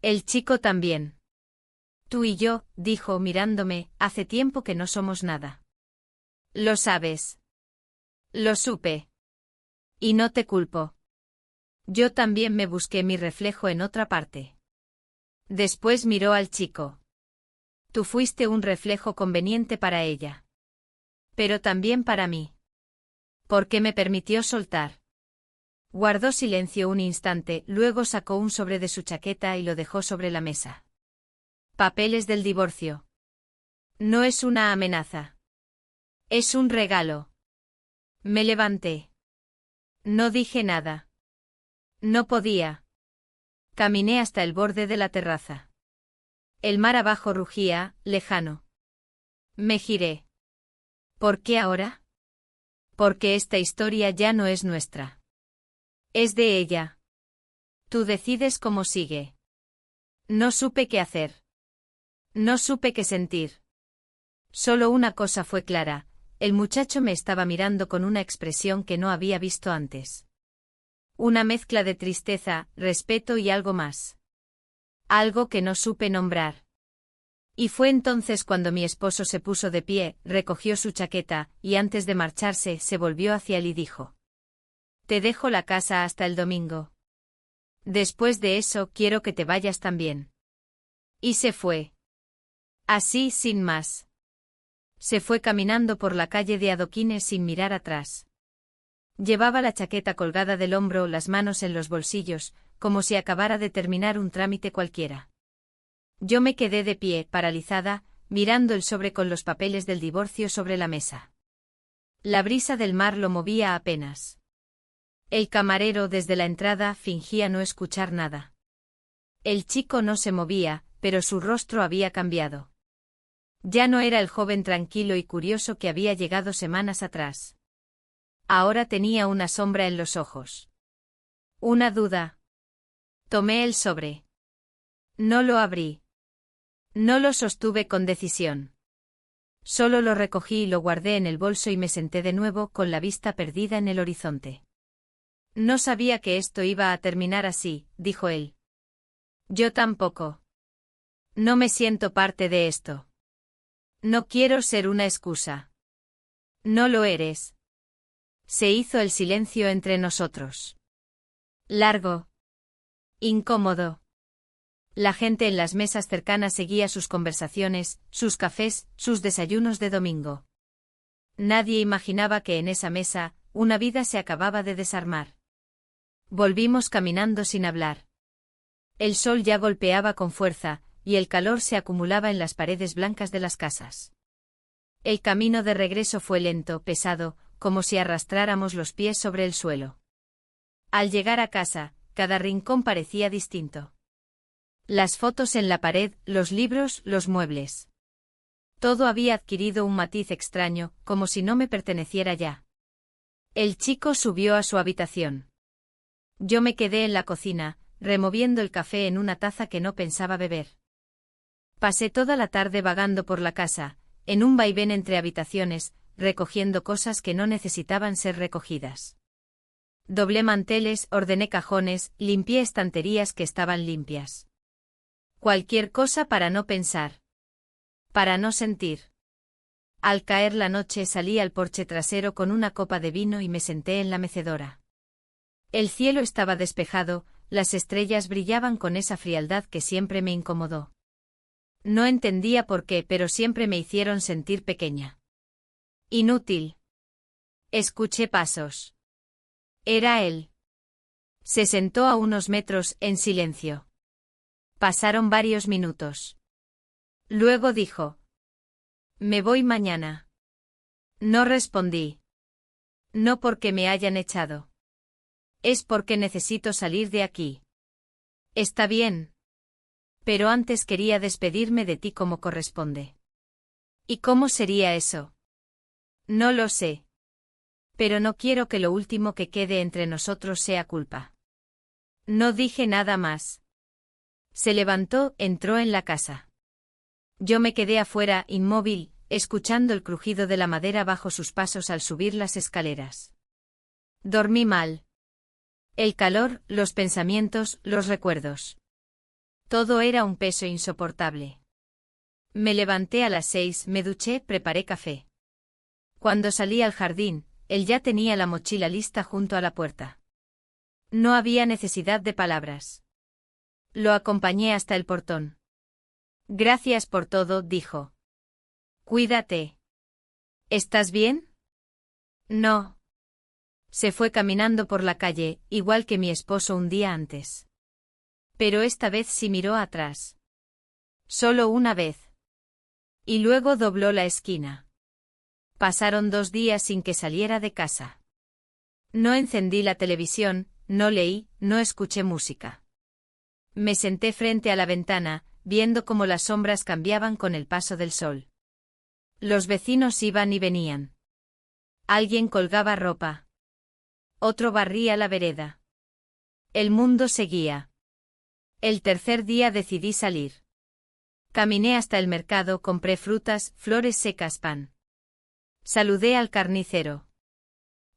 Speaker 1: El chico también. Tú y yo, dijo mirándome, hace tiempo que no somos nada. Lo sabes. Lo supe. Y no te culpo. Yo también me busqué mi reflejo en otra parte. Después miró al chico. Tú fuiste un reflejo conveniente para ella. Pero también para mí. Porque me permitió soltar. Guardó silencio un instante, luego sacó un sobre de su chaqueta y lo dejó sobre la mesa. Papeles del divorcio. No es una amenaza. Es un regalo. Me levanté. No dije nada. No podía. Caminé hasta el borde de la terraza. El mar abajo rugía, lejano. Me giré. ¿Por qué ahora? Porque esta historia ya no es nuestra. Es de ella. Tú decides cómo sigue. No supe qué hacer. No supe qué sentir. Solo una cosa fue clara, el muchacho me estaba mirando con una expresión que no había visto antes. Una mezcla de tristeza, respeto y algo más. Algo que no supe nombrar. Y fue entonces cuando mi esposo se puso de pie, recogió su chaqueta, y antes de marcharse se volvió hacia él y dijo: Te dejo la casa hasta el domingo. Después de eso quiero que te vayas también. Y se fue. Así sin más. Se fue caminando por la calle de adoquines sin mirar atrás. Llevaba la chaqueta colgada del hombro, las manos en los bolsillos, como si acabara de terminar un trámite cualquiera. Yo me quedé de pie, paralizada, mirando el sobre con los papeles del divorcio sobre la mesa. La brisa del mar lo movía apenas. El camarero desde la entrada fingía no escuchar nada. El chico no se movía, pero su rostro había cambiado. Ya no era el joven tranquilo y curioso que había llegado semanas atrás. Ahora tenía una sombra en los ojos. Una duda. Tomé el sobre. No lo abrí. No lo sostuve con decisión. Solo lo recogí y lo guardé en el bolso y me senté de nuevo con la vista perdida en el horizonte. No sabía que esto iba a terminar así, dijo él. Yo tampoco. No me siento parte de esto. No quiero ser una excusa. No lo eres. Se hizo el silencio entre nosotros. Largo. Incómodo. La gente en las mesas cercanas seguía sus conversaciones, sus cafés, sus desayunos de domingo. Nadie imaginaba que en esa mesa, una vida se acababa de desarmar. Volvimos caminando sin hablar. El sol ya golpeaba con fuerza, y el calor se acumulaba en las paredes blancas de las casas. El camino de regreso fue lento, pesado, como si arrastráramos los pies sobre el suelo. Al llegar a casa, cada rincón parecía distinto. Las fotos en la pared, los libros, los muebles. Todo había adquirido un matiz extraño, como si no me perteneciera ya. El chico subió a su habitación. Yo me quedé en la cocina, removiendo el café en una taza que no pensaba beber. Pasé toda la tarde vagando por la casa, en un vaivén entre habitaciones, recogiendo cosas que no necesitaban ser recogidas. Doblé manteles, ordené cajones, limpié estanterías que estaban limpias. Cualquier cosa para no pensar. Para no sentir. Al caer la noche salí al porche trasero con una copa de vino y me senté en la mecedora. El cielo estaba despejado, las estrellas brillaban con esa frialdad que siempre me incomodó. No entendía por qué, pero siempre me hicieron sentir pequeña. Inútil. Escuché pasos. Era él. Se sentó a unos metros, en silencio. Pasaron varios minutos. Luego dijo: «Me voy mañana». No respondí. No porque me hayan echado. Es porque necesito salir de aquí. Está bien. Pero antes quería despedirme de ti como corresponde. ¿Y cómo sería eso? No lo sé. Pero no quiero que lo último que quede entre nosotros sea culpa. No dije nada más. Se levantó, entró en la casa. Yo me quedé afuera, inmóvil, escuchando el crujido de la madera bajo sus pasos al subir las escaleras. Dormí mal. El calor, los pensamientos, los recuerdos. Todo era un peso insoportable. Me levanté a las 6, me duché, preparé café. Cuando salí al jardín, él ya tenía la mochila lista junto a la puerta. No había necesidad de palabras. Lo acompañé hasta el portón. «Gracias por todo», dijo. «Cuídate». «¿Estás bien?» «No». Se fue caminando por la calle, igual que mi esposo un día antes. Pero esta vez sí miró atrás. Solo una vez. Y luego dobló la esquina. Pasaron 2 días sin que saliera de casa. No encendí la televisión, no leí, no escuché música. Me senté frente a la ventana, viendo cómo las sombras cambiaban con el paso del sol. Los vecinos iban y venían. Alguien colgaba ropa. Otro barría la vereda. El mundo seguía. El tercer día decidí salir. Caminé hasta el mercado, compré frutas, flores secas, pan. Saludé al carnicero.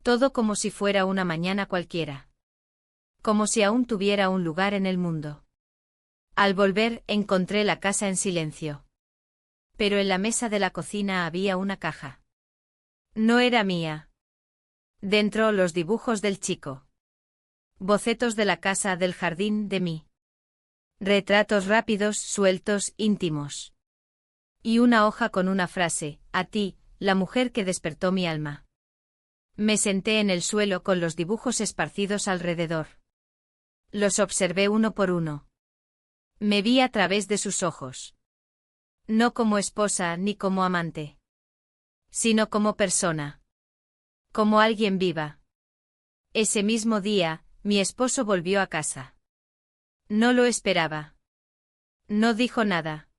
Speaker 1: Todo como si fuera una mañana cualquiera. Como si aún tuviera un lugar en el mundo. Al volver, encontré la casa en silencio. Pero en la mesa de la cocina había una caja. No era mía. Dentro, los dibujos del chico. Bocetos de la casa, del jardín, de mí. Retratos rápidos, sueltos, íntimos. Y una hoja con una frase: «A ti, la mujer que despertó mi alma». Me senté en el suelo con los dibujos esparcidos alrededor. Los observé uno por uno. Me vi a través de sus ojos. No como esposa ni como amante. Sino como persona. Como alguien viva. Ese mismo día, mi esposo volvió a casa. No lo esperaba. No dijo nada.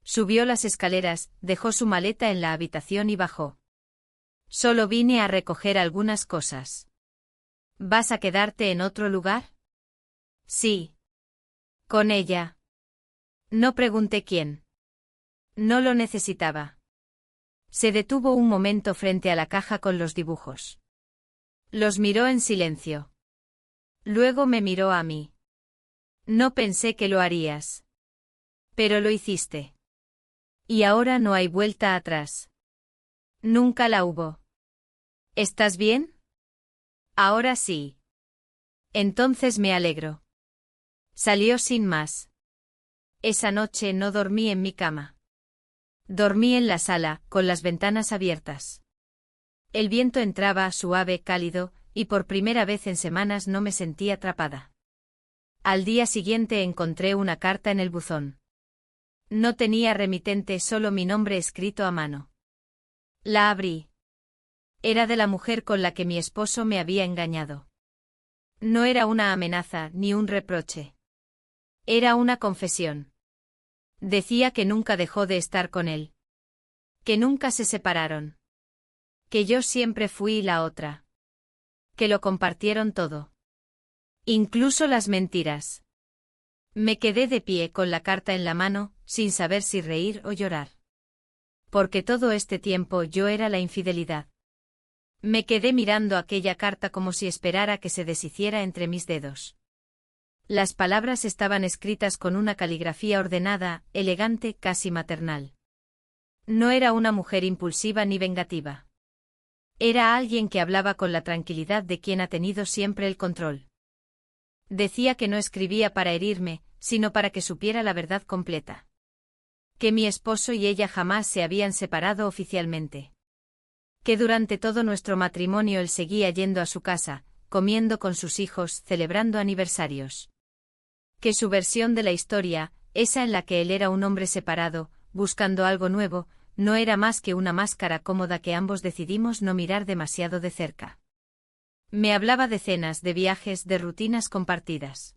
Speaker 1: Subió las escaleras, dejó su maleta en la habitación y bajó. Solo vine a recoger algunas cosas. ¿Vas a quedarte en otro lugar? Sí. Con ella. No pregunté quién. No lo necesitaba. Se detuvo un momento frente a la caja con los dibujos. Los miró en silencio. Luego me miró a mí. No pensé que lo harías. Pero lo hiciste. Y ahora no hay vuelta atrás. Nunca la hubo. ¿Estás bien? Ahora sí. Entonces me alegro. Salió sin más. Esa noche no dormí en mi cama. Dormí en la sala, con las ventanas abiertas. El viento entraba suave, cálido, y por primera vez en semanas no me sentí atrapada. Al día siguiente encontré una carta en el buzón. No tenía remitente, solo mi nombre escrito a mano. La abrí. Era de la mujer con la que mi esposo me había engañado. No era una amenaza ni un reproche. Era una confesión. Decía que nunca dejó de estar con él. Que nunca se separaron. Que yo siempre fui la otra. Que lo compartieron todo. Incluso las mentiras. Me quedé de pie con la carta en la mano, sin saber si reír o llorar. Porque todo este tiempo yo era la infidelidad. Me quedé mirando aquella carta como si esperara que se deshiciera entre mis dedos. Las palabras estaban escritas con una caligrafía ordenada, elegante, casi maternal. No era una mujer impulsiva ni vengativa. Era alguien que hablaba con la tranquilidad de quien ha tenido siempre el control. Decía que no escribía para herirme, sino para que supiera la verdad completa. Que mi esposo y ella jamás se habían separado oficialmente. Que durante todo nuestro matrimonio él seguía yendo a su casa, comiendo con sus hijos, celebrando aniversarios. Que su versión de la historia, esa en la que él era un hombre separado, buscando algo nuevo, no era más que una máscara cómoda que ambos decidimos no mirar demasiado de cerca. Me hablaba de cenas, de viajes, de rutinas compartidas.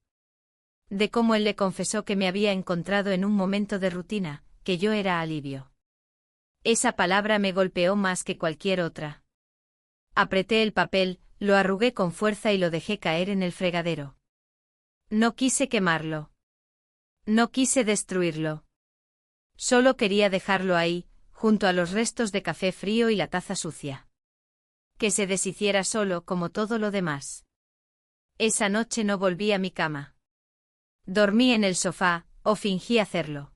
Speaker 1: De cómo él le confesó que me había encontrado en un momento de rutina, que yo era alivio. Esa palabra me golpeó más que cualquier otra. Apreté el papel, lo arrugué con fuerza y lo dejé caer en el fregadero. No quise quemarlo. No quise destruirlo. Solo quería dejarlo ahí, junto a los restos de café frío y la taza sucia. Que se deshiciera solo como todo lo demás. Esa noche no volví a mi cama. Dormí en el sofá, o fingí hacerlo.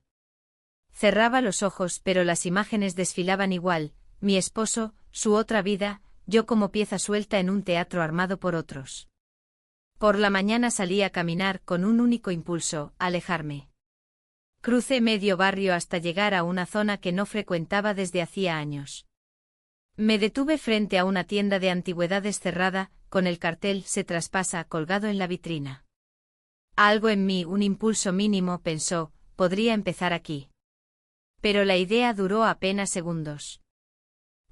Speaker 1: Cerraba los ojos, pero las imágenes desfilaban igual, mi esposo, su otra vida, yo como pieza suelta en un teatro armado por otros. Por la mañana salí a caminar con un único impulso, alejarme. Crucé medio barrio hasta llegar a una zona que no frecuentaba desde hacía años. Me detuve frente a una tienda de antigüedades cerrada, con el cartel "Se traspasa" colgado en la vitrina. Algo en mí, un impulso mínimo, pensó, podría empezar aquí. Pero la idea duró apenas segundos.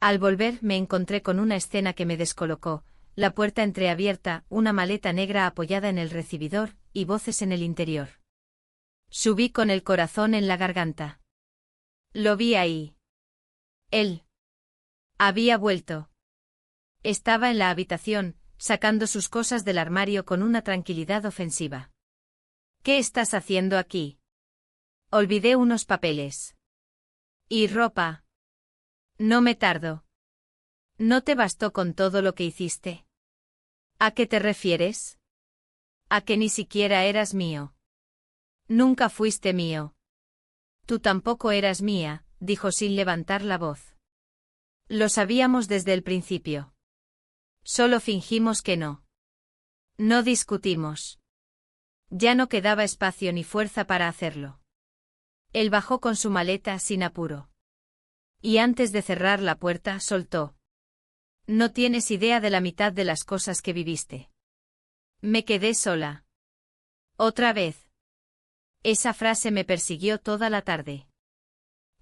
Speaker 1: Al volver me encontré con una escena que me descolocó, la puerta entreabierta, una maleta negra apoyada en el recibidor, y voces en el interior. Subí con el corazón en la garganta. Lo vi ahí. Él. Había vuelto. Estaba en la habitación, sacando sus cosas del armario con una tranquilidad ofensiva. ¿Qué estás haciendo aquí? Olvidé unos papeles. ¿Y ropa? No me tardo. ¿No te bastó con todo lo que hiciste? ¿A qué te refieres? A que ni siquiera eras mío. Nunca fuiste mío. Tú tampoco eras mía, dijo sin levantar la voz. Lo sabíamos desde el principio. Solo fingimos que no. No discutimos. Ya no quedaba espacio ni fuerza para hacerlo. Él bajó con su maleta sin apuro. Y antes de cerrar la puerta, soltó. No tienes idea de la mitad de las cosas que viviste. Me quedé sola. Otra vez. Esa frase me persiguió toda la tarde.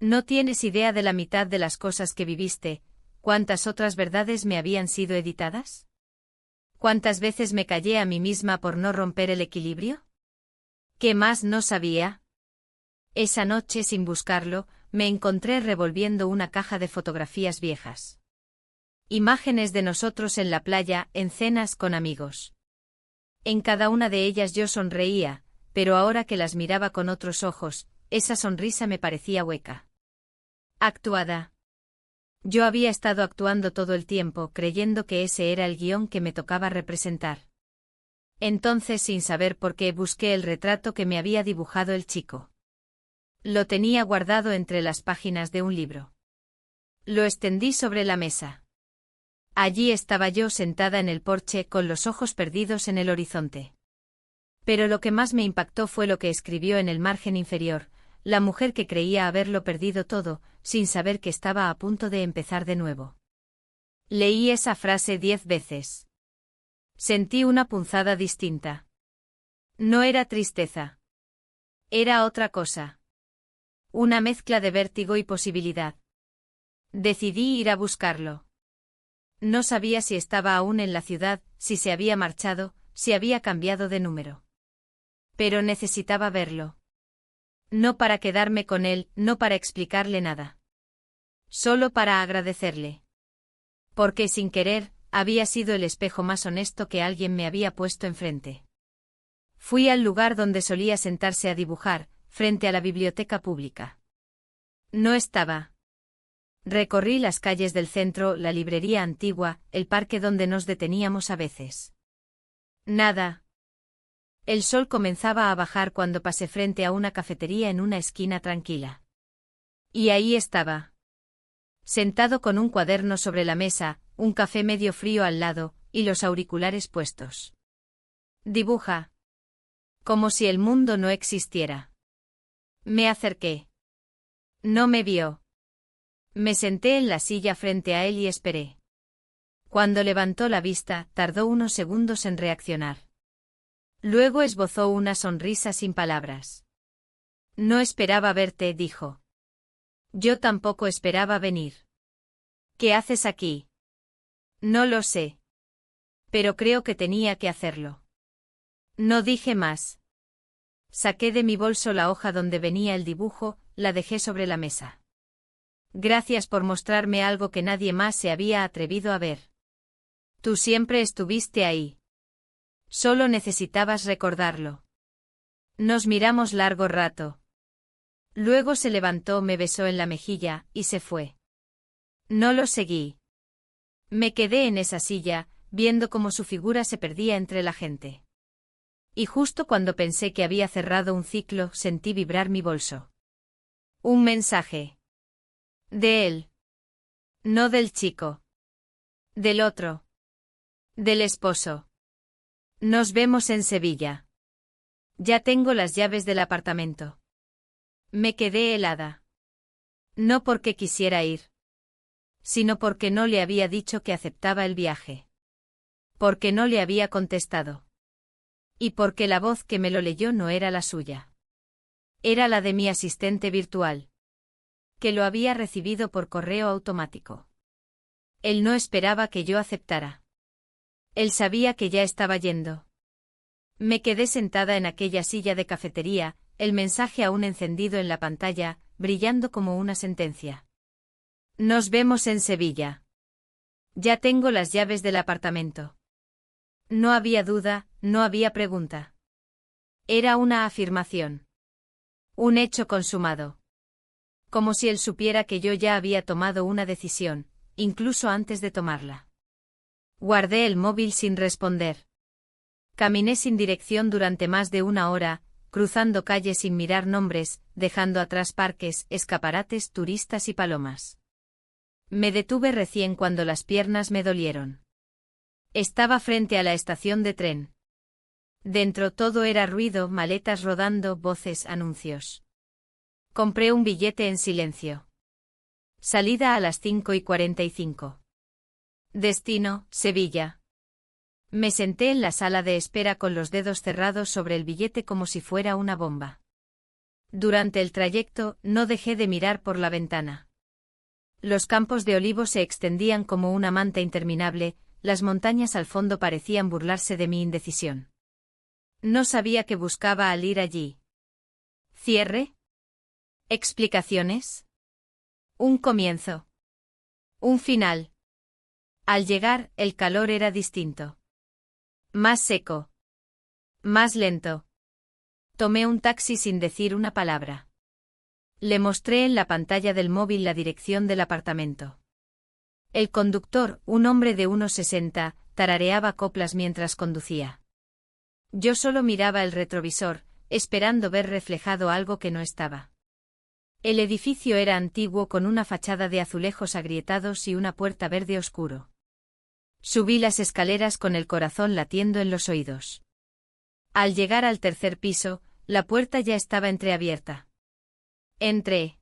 Speaker 1: No tienes idea de la mitad de las cosas que viviste, ¿cuántas otras verdades me habían sido editadas? ¿Cuántas veces me callé a mí misma por no romper el equilibrio? ¿Qué más no sabía? Esa noche, sin buscarlo, me encontré revolviendo una caja de fotografías viejas. Imágenes de nosotros en la playa, en cenas con amigos. En cada una de ellas yo sonreía, pero ahora que las miraba con otros ojos, esa sonrisa me parecía hueca. Actuada. Yo había estado actuando todo el tiempo, creyendo que ese era el guión que me tocaba representar. Entonces, sin saber por qué, busqué el retrato que me había dibujado el chico. Lo tenía guardado entre las páginas de un libro. Lo extendí sobre la mesa. Allí estaba yo sentada en el porche con los ojos perdidos en el horizonte. Pero lo que más me impactó fue lo que escribió en el margen inferior, la mujer que creía haberlo perdido todo, sin saber que estaba a punto de empezar de nuevo. Leí esa frase 10 veces. Sentí una punzada distinta. No era tristeza. Era otra cosa. Una mezcla de vértigo y posibilidad. Decidí ir a buscarlo. No sabía si estaba aún en la ciudad, si se había marchado, si había cambiado de número. Pero necesitaba verlo. No para quedarme con él, no para explicarle nada. Solo para agradecerle. Porque sin querer, había sido el espejo más honesto que alguien me había puesto enfrente. Fui al lugar donde solía sentarse a dibujar, frente a la biblioteca pública. No estaba. Recorrí las calles del centro, la librería antigua, el parque donde nos deteníamos a veces. Nada. El sol comenzaba a bajar cuando pasé frente a una cafetería en una esquina tranquila. Y ahí estaba. Sentado con un cuaderno sobre la mesa, un café medio frío al lado, y los auriculares puestos. Dibuja. Como si el mundo no existiera. Me acerqué. No me vio. Me senté en la silla frente a él y esperé. Cuando levantó la vista, tardó unos segundos en reaccionar. Luego esbozó una sonrisa sin palabras. No esperaba verte, dijo. Yo tampoco esperaba venir. ¿Qué haces aquí? No lo sé. Pero creo que tenía que hacerlo. No dije más. Saqué de mi bolso la hoja donde venía el dibujo, la dejé sobre la mesa. Gracias por mostrarme algo que nadie más se había atrevido a ver. Tú siempre estuviste ahí. Solo necesitabas recordarlo. Nos miramos largo rato. Luego se levantó, me besó en la mejilla, y se fue. No lo seguí. Me quedé en esa silla, viendo cómo su figura se perdía entre la gente. Y justo cuando pensé que había cerrado un ciclo, sentí vibrar mi bolso. Un mensaje. De él. No del chico. Del otro. Del esposo. Nos vemos en Sevilla. Ya tengo las llaves del apartamento. Me quedé helada. No porque quisiera ir. Sino porque no le había dicho que aceptaba el viaje. Porque no le había contestado. Y porque la voz que me lo leyó no era la suya. Era la de mi asistente virtual. Que lo había recibido por correo automático. Él no esperaba que yo aceptara. Él sabía que ya estaba yendo. Me quedé sentada en aquella silla de cafetería, el mensaje aún encendido en la pantalla, brillando como una sentencia. Nos vemos en Sevilla. Ya tengo las llaves del apartamento. No había duda, no había pregunta. Era una afirmación. Un hecho consumado. Como si él supiera que yo ya había tomado una decisión, incluso antes de tomarla. Guardé el móvil sin responder. Caminé sin dirección durante más de una hora, cruzando calles sin mirar nombres, dejando atrás parques, escaparates, turistas y palomas. Me detuve recién cuando las piernas me dolieron. Estaba frente a la estación de tren. Dentro todo era ruido, maletas rodando, voces, anuncios. Compré un billete en silencio. Salida a las 5:45. Destino, Sevilla. Me senté en la sala de espera con los dedos cerrados sobre el billete como si fuera una bomba. Durante el trayecto, no dejé de mirar por la ventana. Los campos de olivos se extendían como una manta interminable, las montañas al fondo parecían burlarse de mi indecisión. No sabía qué buscaba al ir allí. ¿Cierre? ¿Explicaciones? ¿Un comienzo? ¿Un final? Al llegar, el calor era distinto. Más seco. Más lento. Tomé un taxi sin decir una palabra. Le mostré en la pantalla del móvil la dirección del apartamento. El conductor, un hombre de unos 60, tarareaba coplas mientras conducía. Yo solo miraba el retrovisor, esperando ver reflejado algo que no estaba. El edificio era antiguo con una fachada de azulejos agrietados y una puerta verde oscuro. Subí las escaleras con el corazón latiendo en los oídos. Al llegar al tercer piso, la puerta ya estaba entreabierta. Entré.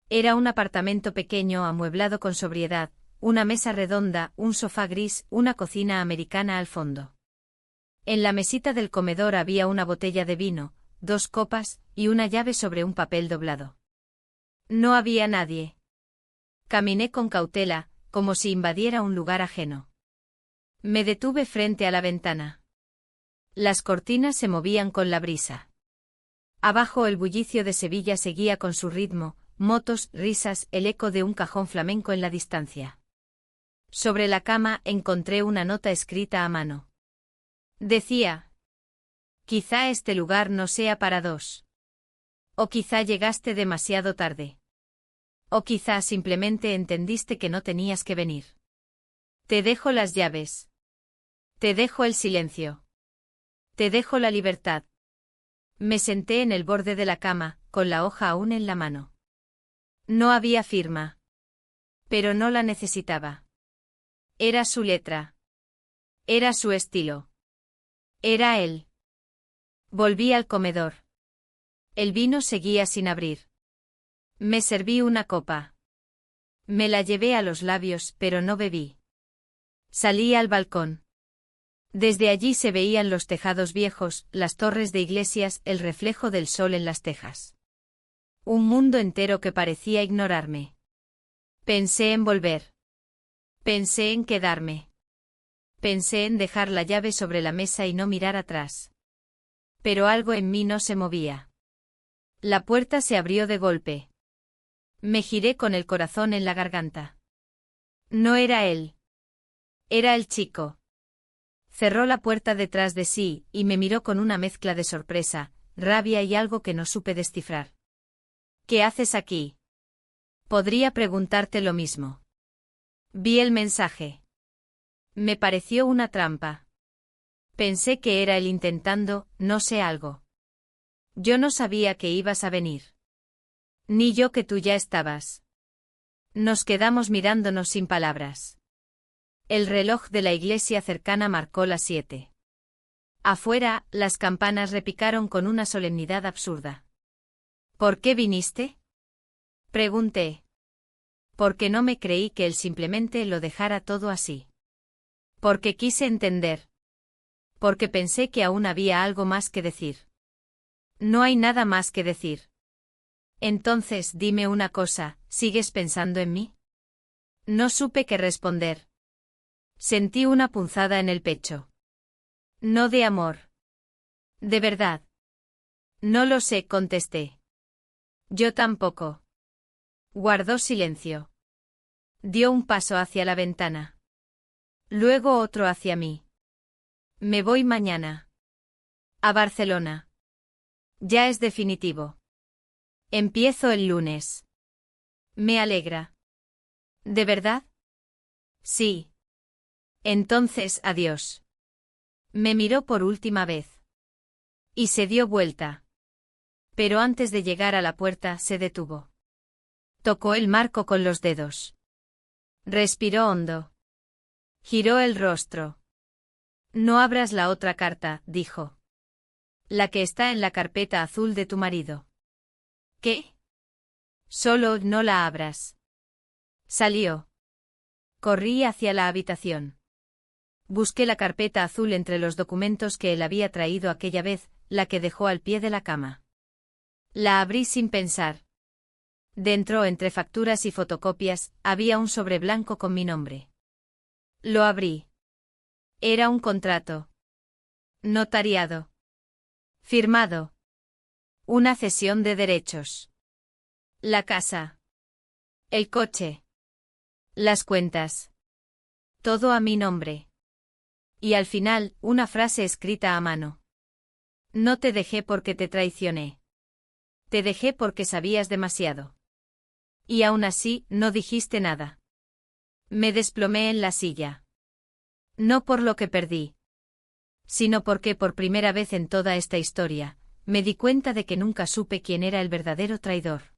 Speaker 1: Era un apartamento pequeño amueblado con sobriedad, una mesa redonda, un sofá gris, una cocina americana al fondo. En la mesita del comedor había una botella de vino, 2 copas, y una llave sobre un papel doblado. No había nadie. Caminé con cautela, como si invadiera un lugar ajeno. Me detuve frente a la ventana. Las cortinas se movían con la brisa. Abajo el bullicio de Sevilla seguía con su ritmo, motos, risas, el eco de un cajón flamenco en la distancia. Sobre la cama encontré una nota escrita a mano. Decía: quizá este lugar no sea para dos. O quizá llegaste demasiado tarde. O quizá simplemente entendiste que no tenías que venir. Te dejo las llaves. Te dejo el silencio. Te dejo la libertad. Me senté en el borde de la cama, con la hoja aún en la mano. No había firma. Pero no la necesitaba. Era su letra. Era su estilo. Era él. Volví al comedor. El vino seguía sin abrir. Me serví una copa. Me la llevé a los labios, pero no bebí. Salí al balcón. Desde allí se veían los tejados viejos, las torres de iglesias, el reflejo del sol en las tejas. Un mundo entero que parecía ignorarme. Pensé en volver. Pensé en quedarme. Pensé en dejar la llave sobre la mesa y no mirar atrás. Pero algo en mí no se movía. La puerta se abrió de golpe. Me giré con el corazón en la garganta. No era él. Era el chico. Cerró la puerta detrás de sí, y me miró con una mezcla de sorpresa, rabia y algo que no supe descifrar. ¿Qué haces aquí? Podría preguntarte lo mismo. Vi el mensaje. Me pareció una trampa. Pensé que era él intentando, no sé algo. Yo no sabía que ibas a venir. Ni yo que tú ya estabas. Nos quedamos mirándonos sin palabras. El reloj de la iglesia cercana marcó las 7. Afuera, las campanas repicaron con una solemnidad absurda. ¿Por qué viniste? Pregunté. Porque no me creí que él simplemente lo dejara todo así. Porque quise entender. Porque pensé que aún había algo más que decir. No hay nada más que decir. Entonces dime una cosa, ¿sigues pensando en mí? No supe qué responder. Sentí una punzada en el pecho. No de amor. De verdad. No lo sé, contesté. Yo tampoco. Guardó silencio. Dio un paso hacia la ventana. Luego otro hacia mí. Me voy mañana. A Barcelona. Ya es definitivo. Empiezo el lunes. Me alegra. ¿De verdad? Sí. Entonces, adiós. Me miró por última vez. Y se dio vuelta. Pero antes de llegar a la puerta se detuvo. Tocó el marco con los dedos. Respiró hondo. Giró el rostro. No abras la otra carta, dijo. La que está en la carpeta azul de tu marido. ¿Qué? Solo no la abras. Salió. Corrí hacia la habitación. Busqué la carpeta azul entre los documentos que él había traído aquella vez, la que dejó al pie de la cama. La abrí sin pensar. Dentro, entre facturas y fotocopias, había un sobre blanco con mi nombre. Lo abrí. Era un contrato. Notariado. Firmado. Una cesión de derechos. La casa. El coche. Las cuentas. Todo a mi nombre. Y al final, una frase escrita a mano. No te dejé porque te traicioné. Te dejé porque sabías demasiado. Y aún así, no dijiste nada. Me desplomé en la silla. No por lo que perdí, sino porque por primera vez en toda esta historia, me di cuenta de que nunca supe quién era el verdadero traidor.